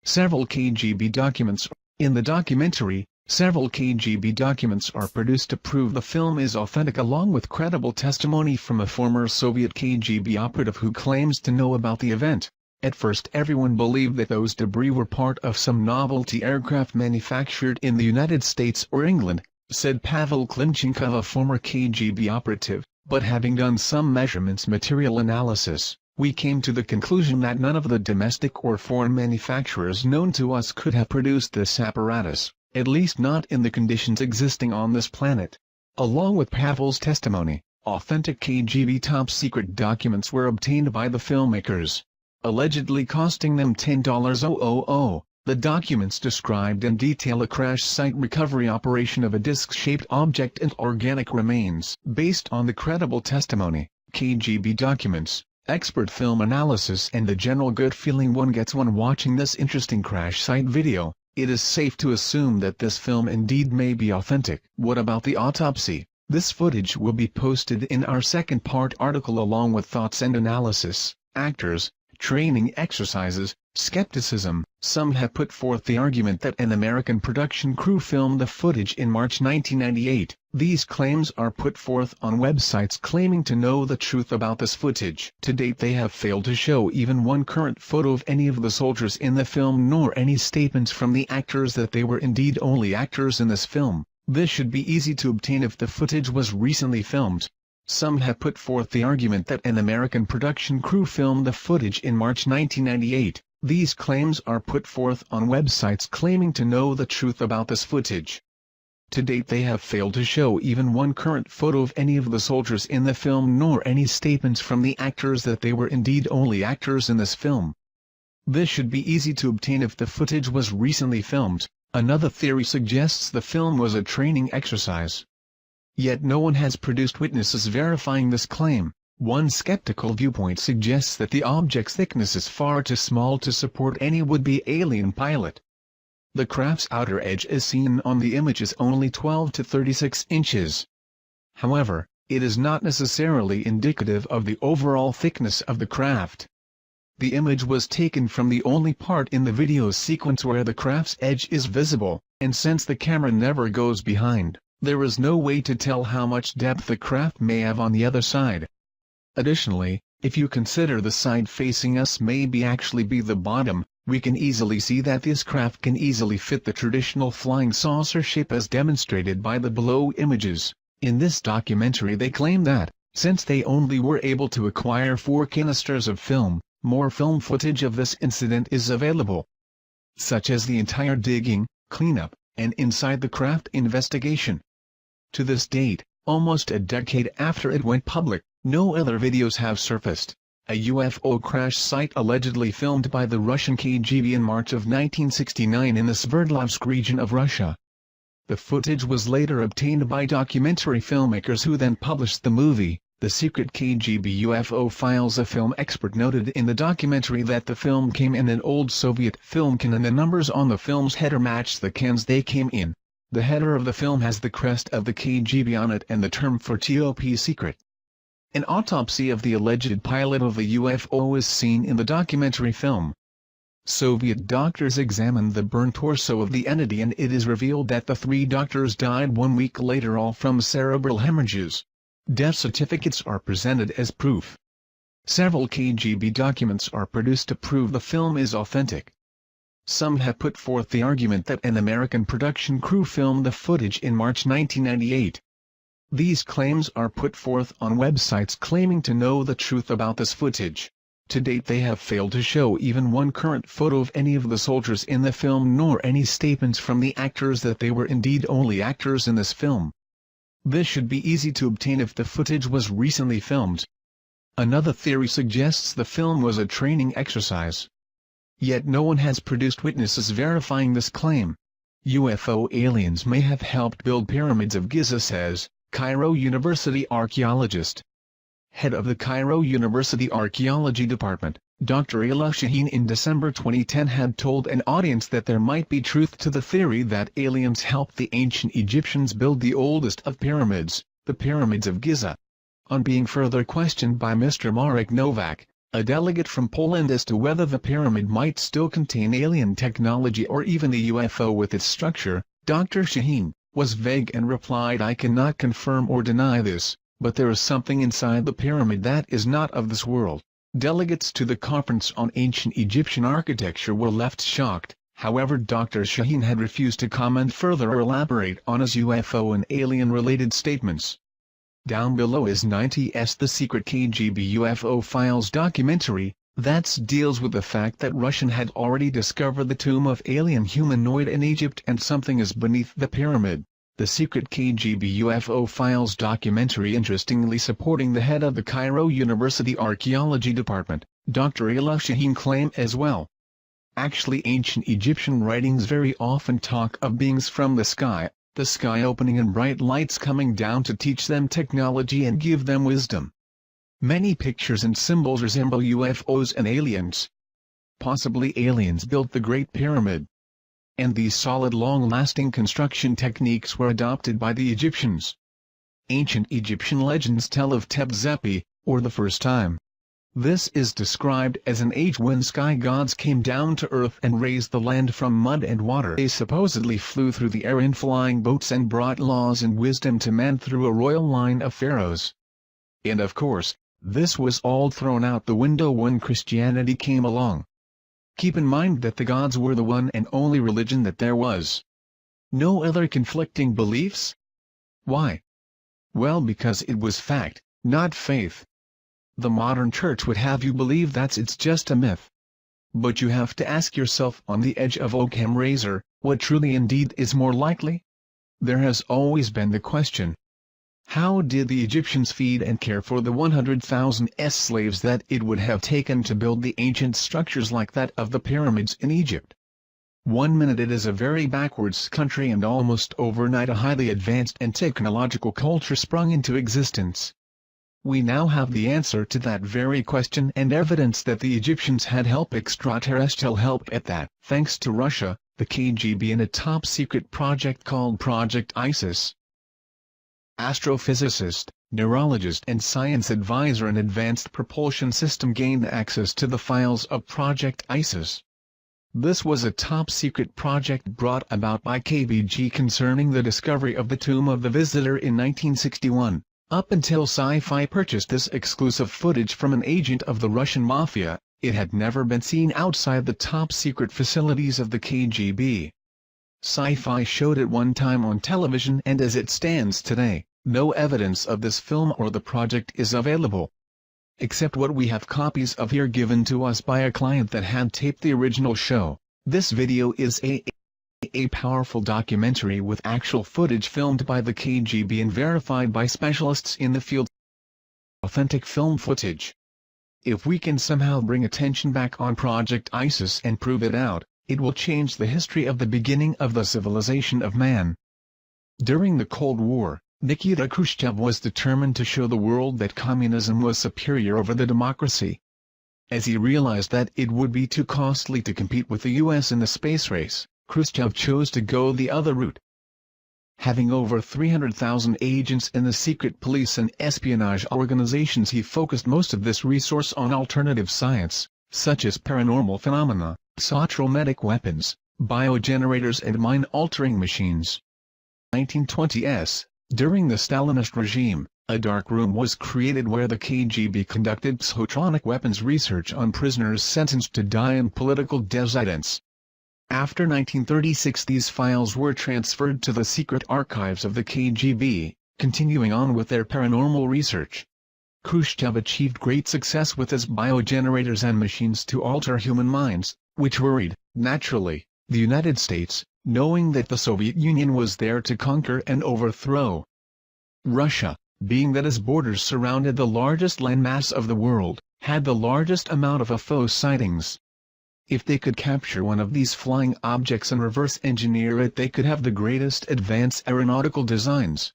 Several KGB documents. In the documentary, several KGB documents are produced to prove the film is authentic, along with credible testimony from a former Soviet KGB operative who claims to know about the event. At first everyone believed that those debris were part of some novelty aircraft manufactured in the United States or England, said Pavel Klimchenkov, a former KGB operative, but having done some measurements material analysis, we came to the conclusion that none of the domestic or foreign manufacturers known to us could have produced this apparatus, at least not in the conditions existing on this planet. Along with Pavel's testimony, authentic KGB top-secret documents were obtained by the filmmakers, allegedly costing them $10,000. The documents described in detail a crash site recovery operation of a disc-shaped object and organic remains. Based on the credible testimony, KGB documents, expert film analysis and the general good feeling one gets when watching this interesting crash site video, it is safe to assume that this film indeed may be authentic. What about the autopsy? This footage will be posted in our second-part article along with thoughts and analysis, actors, training exercises, Skepticism. Some have put forth the argument that an American production crew filmed the footage in March 1998. These claims are put forth on websites claiming to know the truth about this footage. To date they have failed to show even one current photo of any of the soldiers in the film nor any statements from the actors that they were indeed only actors in this film. This should be easy to obtain if the footage was recently filmed. Some have put forth the argument that an American production crew filmed the footage in March 1998. These claims are put forth on websites claiming to know the truth about this footage. To date they have failed to show even one current photo of any of the soldiers in the film nor any statements from the actors that they were indeed only actors in this film. This should be easy to obtain if the footage was recently filmed. Another theory suggests the film was a training exercise. Yet no one has produced witnesses verifying this claim. One skeptical viewpoint suggests that the object's thickness is far too small to support any would-be alien pilot. The craft's outer edge as seen on the image is only 12 to 36 inches. However, it is not necessarily indicative of the overall thickness of the craft. The image was taken from the only part in the video sequence where the craft's edge is visible, and since the camera never goes behind, there is no way to tell how much depth the craft may have on the other side. Additionally, if you consider the side facing us may actually be the bottom, we can easily see that this craft can easily fit the traditional flying saucer shape as demonstrated by the below images. In this documentary they claim that, since they only were able to acquire 4 canisters of film, more film footage of this incident is available, such as the entire digging, cleanup, and inside the craft investigation. To this date, almost a decade after it went public, no other videos have surfaced. A UFO crash site allegedly filmed by the Russian KGB in March of 1969 in the Sverdlovsk region of Russia. The footage was later obtained by documentary filmmakers who then published the movie, The Secret KGB UFO Files. A film expert noted in the documentary that the film came in an old Soviet film can and the numbers on the film's header match the cans they came in. The header of the film has the crest of the KGB on it and the term for top secret. An autopsy of the alleged pilot of the UFO is seen in the documentary film. Soviet doctors examined the burnt torso of the entity and it is revealed that the 3 doctors died 1 week later, all from cerebral hemorrhages. Death certificates are presented as proof. Several KGB documents are produced to prove the film is authentic. Some have put forth the argument that an American production crew filmed the footage in March 1998. These claims are put forth on websites claiming to know the truth about this footage. To date they have failed to show even one current photo of any of the soldiers in the film nor any statements from the actors that they were indeed only actors in this film. This should be easy to obtain if the footage was recently filmed. Another theory suggests the film was a training exercise. Yet no one has produced witnesses verifying this claim. UFO aliens may have helped build pyramids of Giza, says Cairo University archaeologist. Head of the Cairo University Archaeology Department, Dr. Ayla Shaheen, in December 2010 had told an audience that there might be truth to the theory that aliens helped the ancient Egyptians build the oldest of pyramids, the pyramids of Giza. On being further questioned by Mr. Marek Nowak, a delegate from Poland, as to whether the pyramid might still contain alien technology or even the UFO with its structure, Dr. Shaheen was vague and replied, "I cannot confirm or deny this, but there is something inside the pyramid that is not of this world." Delegates to the conference on ancient Egyptian architecture were left shocked. However, Dr. Shaheen had refused to comment further or elaborate on his UFO and alien-related statements. Down below is 90's The Secret KGB UFO Files documentary, that deals with the fact that Russian had already discovered the tomb of alien humanoid in Egypt and something is beneath the pyramid. The Secret KGB UFO Files documentary interestingly supporting the head of the Cairo University Archaeology Department, Dr. Ayla Shaheen, claim as well. Actually, ancient Egyptian writings very often talk of beings from the sky opening and bright lights coming down to teach them technology and give them wisdom. Many pictures and symbols resemble UFOs and aliens. Possibly aliens built the Great Pyramid. And these solid long-lasting construction techniques were adopted by the Egyptians. Ancient Egyptian legends tell of Tep Zepi, or the first time. This is described as an age when sky gods came down to earth and raised the land from mud and water. They supposedly flew through the air in flying boats and brought laws and wisdom to man through a royal line of pharaohs. And of course, this was all thrown out the window when Christianity came along. Keep in mind that the gods were the one and only religion that there was. No other conflicting beliefs? Why? Well, because it was fact, not faith. The modern church would have you believe it's just a myth. But you have to ask yourself on the edge of Occam razor, what truly indeed is more likely? There has always been the question. How did the Egyptians feed and care for the 100,000 slaves that it would have taken to build the ancient structures like that of the pyramids in Egypt? 1 minute it is a very backwards country and almost overnight a highly advanced and technological culture sprung into existence. We now have the answer to that very question and evidence that the Egyptians had help, extraterrestrial help at that, thanks to Russia, the KGB, and a top-secret project called Project ISIS. Astrophysicist, neurologist and science advisor in Advanced Propulsion System gained access to the files of Project ISIS. This was a top-secret project brought about by KGB concerning the discovery of the Tomb of the Visitor in 1961. Up until Sci-Fi purchased this exclusive footage from an agent of the Russian Mafia, it had never been seen outside the top-secret facilities of the KGB. Sci-Fi showed it one time on television, and as it stands today, no evidence of this film or the project is available. Except what we have copies of here given to us by a client that had taped the original show. This video is a powerful documentary with actual footage filmed by the KGB and verified by specialists in the field. Authentic film footage. If we can somehow bring attention back on Project ISIS and prove it out, it will change the history of the beginning of the civilization of man. During the Cold War, Nikita Khrushchev was determined to show the world that communism was superior over the democracy. As he realized that it would be too costly to compete with the US in the space race, Khrushchev chose to go the other route. Having over 300,000 agents in the secret police and espionage organizations, he focused most of this resource on alternative science, such as paranormal phenomena, psychotrometic weapons, biogenerators and mind-altering machines. 1920s, during the Stalinist regime, a dark room was created where the KGB conducted psychotronic weapons research on prisoners sentenced to die and political dissidents. After 1936, these files were transferred to the secret archives of the KGB, continuing on with their paranormal research. Khrushchev achieved great success with his biogenerators and machines to alter human minds, which worried, naturally, the United States, knowing that the Soviet Union was there to conquer and overthrow. Russia, being that its borders surrounded the largest landmass of the world, had the largest amount of UFO sightings. If they could capture one of these flying objects and reverse engineer it, they could have the greatest advanced aeronautical designs.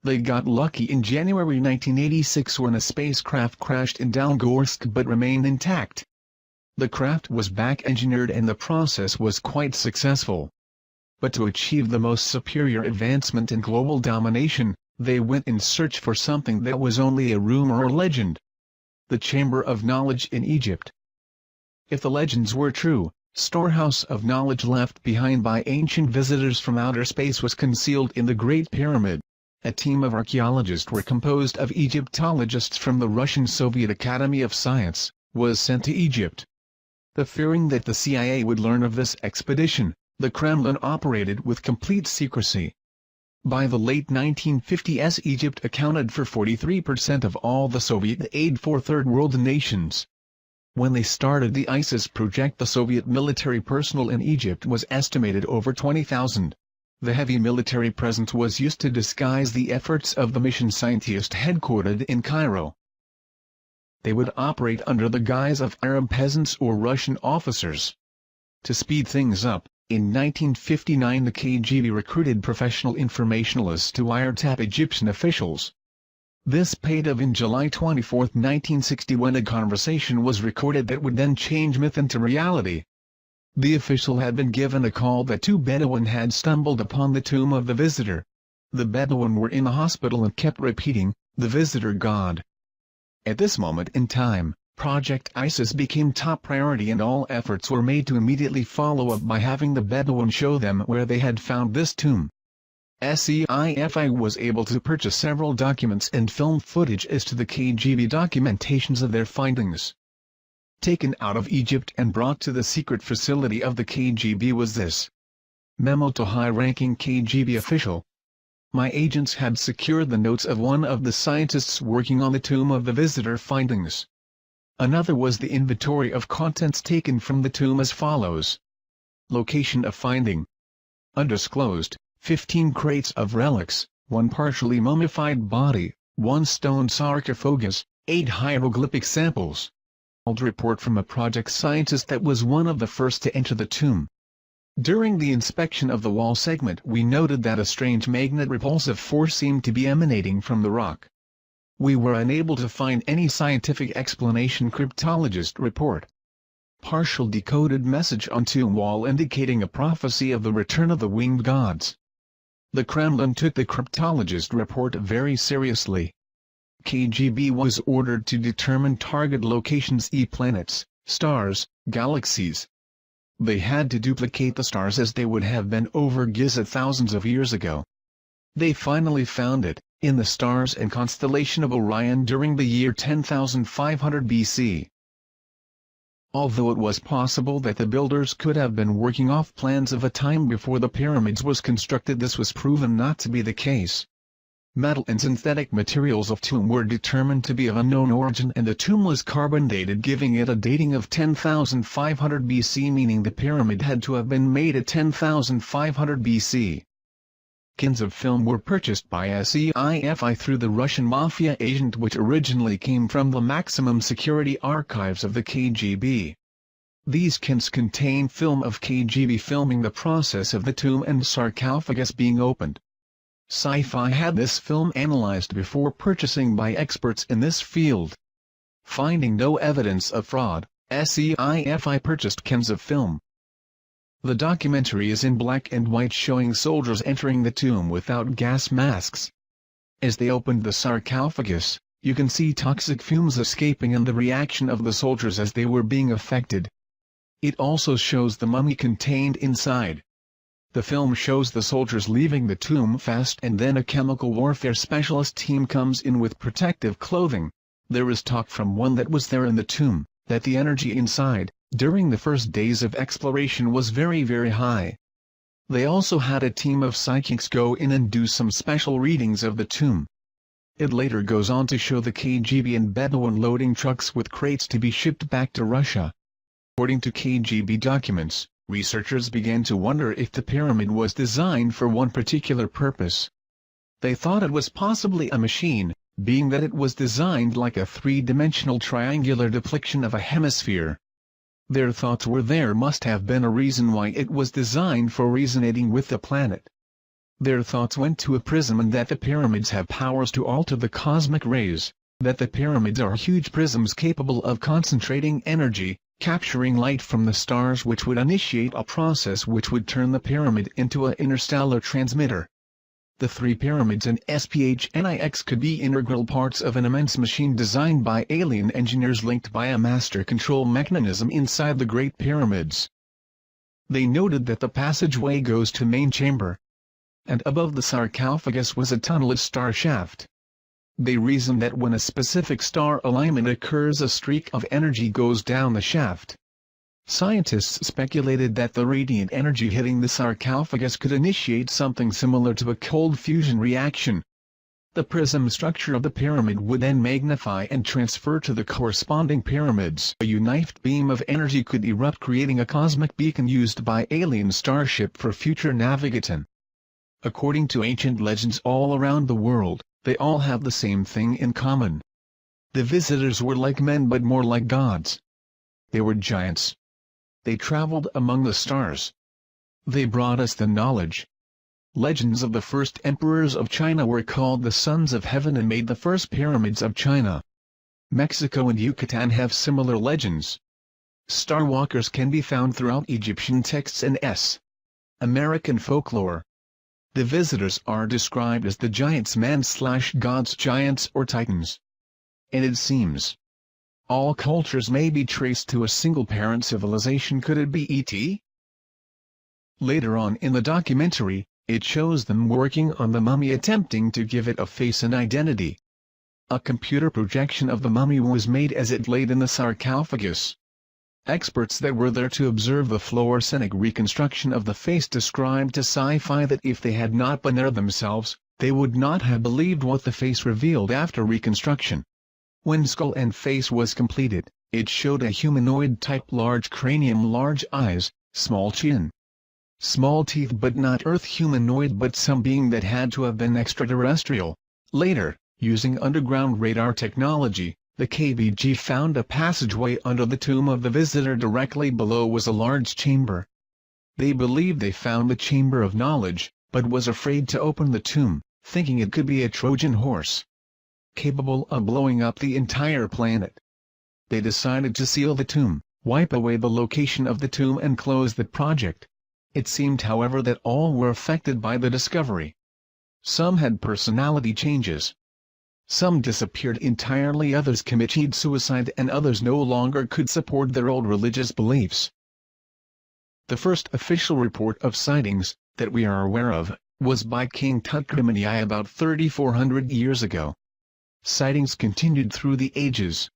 They got lucky in January 1986 when a spacecraft crashed in Dalgorsk but remained intact. The craft was back-engineered and the process was quite successful. But to achieve the most superior advancement in global domination, they went in search for something that was only a rumor or legend. The Chamber of Knowledge in Egypt. If the legends were true, storehouse of knowledge left behind by ancient visitors from outer space was concealed in the Great Pyramid. A team of archaeologists were composed of Egyptologists from the Russian Soviet Academy of Science, was sent to Egypt. The fearing that the CIA would learn of this expedition, the Kremlin operated with complete secrecy. By the late 1950s, Egypt accounted for 43% of all the Soviet aid for Third World nations. When they started the ISIS project, the Soviet military personnel in Egypt was estimated over 20,000. The heavy military presence was used to disguise the efforts of the mission scientists headquartered in Cairo. They would operate under the guise of Arab peasants or Russian officers. To speed things up, in 1959 the KGB recruited professional informationalists to wiretap Egyptian officials. This paid off in July 24, 1960, when a conversation was recorded that would then change myth into reality. The official had been given a call that two Bedouin had stumbled upon the Tomb of the Visitor. The Bedouin were in the hospital and kept repeating, "The Visitor God." At this moment in time, Project ISIS became top priority and all efforts were made to immediately follow up by having the Bedouin show them where they had found this tomb. SEIFI was able to purchase several documents and film footage as to the KGB documentations of their findings. Taken out of Egypt and brought to the secret facility of the KGB was this memo to high-ranking KGB official. My agents had secured the notes of one of the scientists working on the tomb of the visitor findings. Another was the inventory of contents taken from the tomb as follows. Location of finding. Undisclosed, 15 crates of relics, 1 partially mummified body, 1 stone sarcophagus, 8 hieroglyphic samples. Old report from a project scientist that was one of the first to enter the tomb. During the inspection of the wall segment we noted that a strange magnet-repulsive force seemed to be emanating from the rock. We were unable to find any scientific explanation. Cryptologist report. Partial decoded message on tomb wall indicating a prophecy of the return of the winged gods. The Kremlin took the cryptologist report very seriously. KGB was ordered to determine target locations: planets, stars, galaxies. They had to duplicate the stars as they would have been over Giza thousands of years ago. They finally found it, in the stars and constellation of Orion during the year 10,500 BC. Although it was possible that the builders could have been working off plans of a time before the pyramids was constructed, this was proven not to be the case. Metal and synthetic materials of tomb were determined to be of unknown origin and the tomb was carbon dated, giving it a dating of 10,500 BC, meaning the pyramid had to have been made at 10,500 BC. Tins of film were purchased by SEIFI through the Russian mafia agent, which originally came from the maximum security archives of the KGB. These cans contain film of KGB filming the process of the tomb and sarcophagus being opened. Sci-Fi had this film analyzed before purchasing by experts in this field. Finding no evidence of fraud, SEIFI purchased cans of film. The documentary is in black and white, showing soldiers entering the tomb without gas masks. As they opened the sarcophagus, you can see toxic fumes escaping and the reaction of the soldiers as they were being affected. It also shows the mummy contained inside. The film shows the soldiers leaving the tomb fast, and then a chemical warfare specialist team comes in with protective clothing. There is talk from one that was there in the tomb, that the energy inside, during the first days of exploration, was very high. They also had a team of psychics go in and do some special readings of the tomb. It later goes on to show the KGB and Bedouin loading trucks with crates to be shipped back to Russia. According to KGB documents, researchers began to wonder if the pyramid was designed for one particular purpose. They thought it was possibly a machine, being that it was designed like a three-dimensional triangular depiction of a hemisphere. Their thoughts were there must have been a reason why it was designed for resonating with the planet. Their thoughts went to a prism, and that the pyramids have powers to alter the cosmic rays, that the pyramids are huge prisms capable of concentrating energy, capturing light from the stars, which would initiate a process which would turn the pyramid into an interstellar transmitter. The three pyramids and SPHNIX could be integral parts of an immense machine designed by alien engineers linked by a master control mechanism inside the Great Pyramids. They noted that the passageway goes to main chamber, and above the sarcophagus was a tunneled star shaft. They reasoned that when a specific star alignment occurs, a streak of energy goes down the shaft. Scientists speculated that the radiant energy hitting the sarcophagus could initiate something similar to a cold fusion reaction. The prism structure of the pyramid would then magnify and transfer to the corresponding pyramids. A united beam of energy could erupt, creating a cosmic beacon used by alien starship for future navigation. According to ancient legends all around the world, they all have the same thing in common. The visitors were like men but more like gods. They were giants. They traveled among the stars. They brought us the knowledge. Legends of the first emperors of China were called the Sons of Heaven and made the first pyramids of China. Mexico and Yucatan have similar legends. Starwalkers can be found throughout Egyptian texts and American folklore. The visitors are described as the giants, man/gods, giants or titans. And it seems all cultures may be traced to a single-parent civilization. Could it be E.T.? Later on in the documentary, it shows them working on the mummy, attempting to give it a face and identity. A computer projection of the mummy was made as it laid in the sarcophagus. Experts that were there to observe the fluorescent reconstruction of the face described to Sci-Fi that if they had not been there themselves, they would not have believed what the face revealed after reconstruction. When skull and face was completed, it showed a humanoid type: large cranium, large eyes, small chin, small teeth, but not Earth humanoid, but some being that had to have been extraterrestrial. Later, using underground radar technology, the KBG found a passageway under the tomb of the visitor. Directly below was a large chamber. They believed they found the chamber of knowledge, but was afraid to open the tomb, thinking it could be a Trojan horse capable of blowing up the entire planet. They decided to seal the tomb, wipe away the location of the tomb, and close the project. It seemed, however, that all were affected by the discovery. Some had personality changes. Some disappeared entirely, others committed suicide, and others no longer could support their old religious beliefs. The first official report of sightings, that we are aware of, was by King Tutkremeni about 3,400 years ago. Sightings continued through the ages.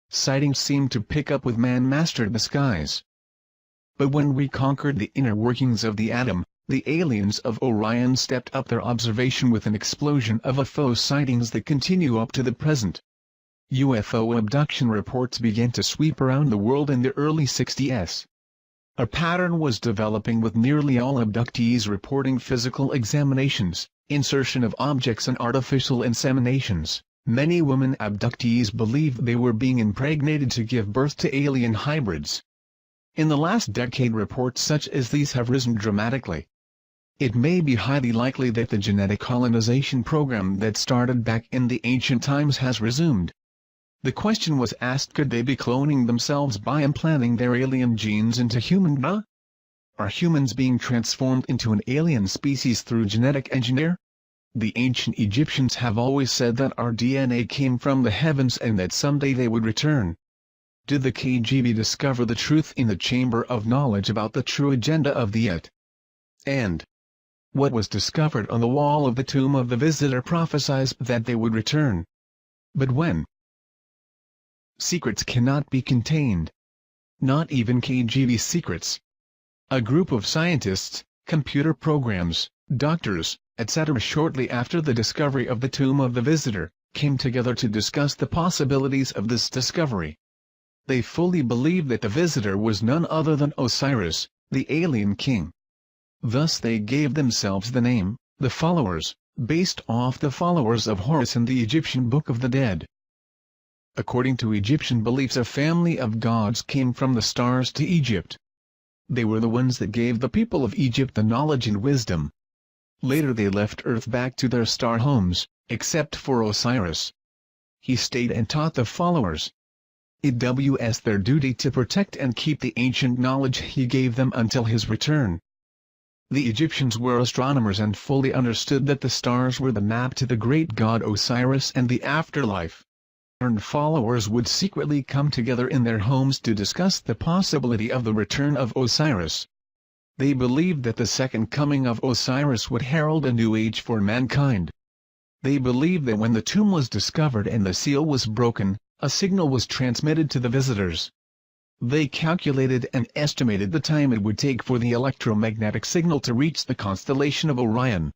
Sightings seemed to pick up with man mastered the skies. But when we conquered the inner workings of the atom, the aliens of Orion stepped up their observation with an explosion of UFO sightings that continue up to the present. UFO abduction reports began to sweep around the world in the early 60s. A pattern was developing, with nearly all abductees reporting physical examinations, insertion of objects, and artificial inseminations. Many women abductees believed they were being impregnated to give birth to alien hybrids. In the last decade, reports such as these have risen dramatically. It may be highly likely that the genetic colonization program that started back in the ancient times has resumed. The question was asked, could they be cloning themselves by implanting their alien genes into human DNA? Are humans being transformed into an alien species through genetic engineering? The ancient Egyptians have always said that our DNA came from the heavens and that someday they would return. Did the KGB discover the truth in the Chamber of Knowledge about the true agenda of the Yet? And what was discovered on the wall of the tomb of the visitor prophesies that they would return. But when? Secrets cannot be contained. Not even KGB secrets. A group of scientists, computer programs, doctors, etc., shortly after the discovery of the tomb of the visitor, came together to discuss the possibilities of this discovery. They fully believed that the visitor was none other than Osiris, the alien king. Thus they gave themselves the name, the Followers, based off the followers of Horus in the Egyptian Book of the Dead. According to Egyptian beliefs, a family of gods came from the stars to Egypt. They were the ones that gave the people of Egypt the knowledge and wisdom. Later they left Earth back to their star homes, except for Osiris. He stayed and taught the followers. It was their duty to protect and keep the ancient knowledge he gave them until his return. The Egyptians were astronomers and fully understood that the stars were the map to the great god Osiris and the afterlife. And followers would secretly come together in their homes to discuss the possibility of the return of Osiris. They believed that the second coming of Osiris would herald a new age for mankind. They believed that when the tomb was discovered and the seal was broken, a signal was transmitted to the visitors. They calculated and estimated the time it would take for the electromagnetic signal to reach the constellation of Orion.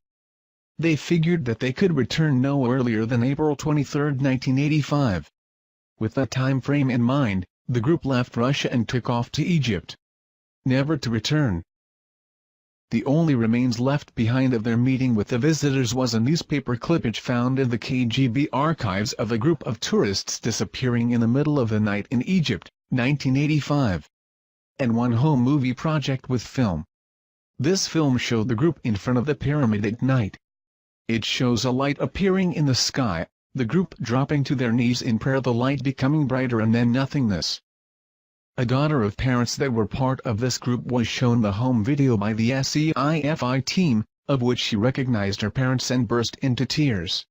They figured that they could return no earlier than April 23, 1985. With that time frame in mind, the group left Russia and took off to Egypt, never to return. The only remains left behind of their meeting with the visitors was a newspaper clippage found in the KGB archives of a group of tourists disappearing in the middle of the night in Egypt, 1985. And one home movie project with film. This film showed the group in front of the pyramid at night. It shows a light appearing in the sky, the group dropping to their knees in prayer, the light becoming brighter, and then nothingness. A daughter of parents that were part of this group was shown the home video by the SCIFI team, of which she recognized her parents and burst into tears.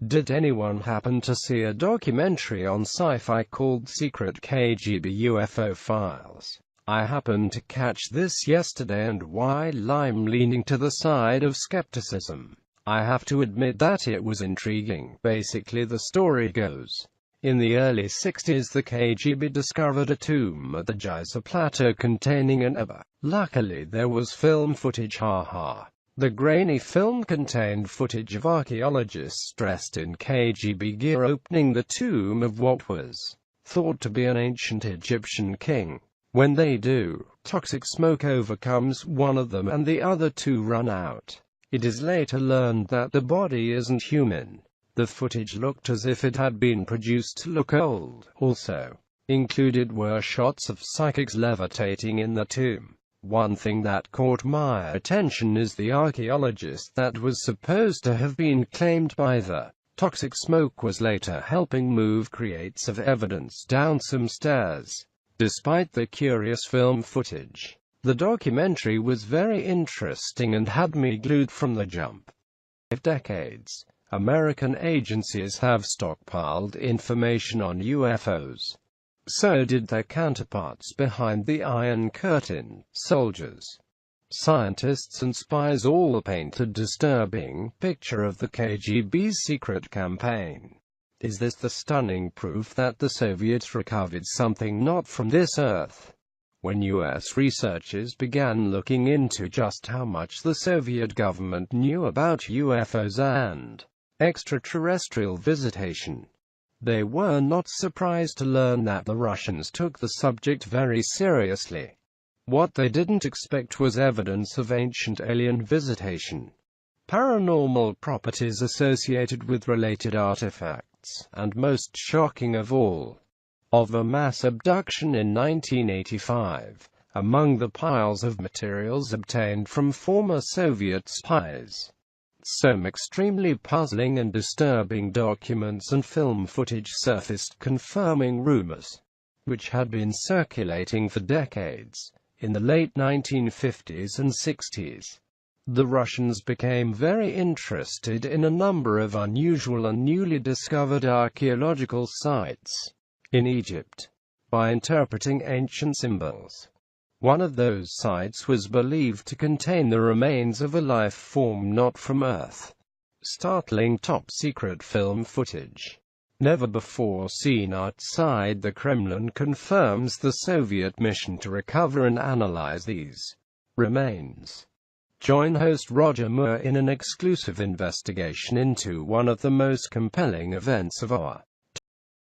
Did anyone happen to see a documentary on sci-fi called Secret KGB UFO Files? I happened to catch this yesterday, and while I'm leaning to the side of skepticism, I have to admit that it was intriguing. Basically, the story goes, in the early 60s the KGB discovered a tomb at the Geyser Plateau containing an EBA. Luckily there was film footage, haha. The grainy film contained footage of archaeologists dressed in KGB gear opening the tomb of what was thought to be an ancient Egyptian king. When they do, toxic smoke overcomes one of them and the other two run out. It is later learned that the body isn't human. The footage looked as if it had been produced to look old. Also included were shots of psychics levitating in the tomb. One thing that caught my attention is the archaeologist that was supposed to have been claimed by the toxic smoke was later helping move crates of evidence down some stairs. Despite the curious film footage, the documentary was very interesting and had me glued from the jump. For decades, American agencies have stockpiled information on UFOs. So did their counterparts behind the Iron Curtain. Soldiers, scientists and spies all paint a disturbing picture of the KGB's secret campaign. Is this the stunning proof that the Soviets recovered something not from this earth? When U.S. researchers began looking into just how much the Soviet government knew about UFOs and extraterrestrial visitation, they were not surprised to learn that the Russians took the subject very seriously. What they didn't expect was evidence of ancient alien visitation, paranormal properties associated with related artifacts, and most shocking of all, of a mass abduction in 1985, among the piles of materials obtained from former Soviet spies. Some extremely puzzling and disturbing documents and film footage surfaced confirming rumors, which had been circulating for decades. In the late 1950s and 60s, the Russians became very interested in a number of unusual and newly discovered archaeological sites in Egypt by interpreting ancient symbols. One of those sites was believed to contain the remains of a life form not from Earth. Startling top-secret film footage, never before seen outside the Kremlin, confirms the Soviet mission to recover and analyze these remains. Join host Roger Moore in an exclusive investigation into one of the most compelling events of our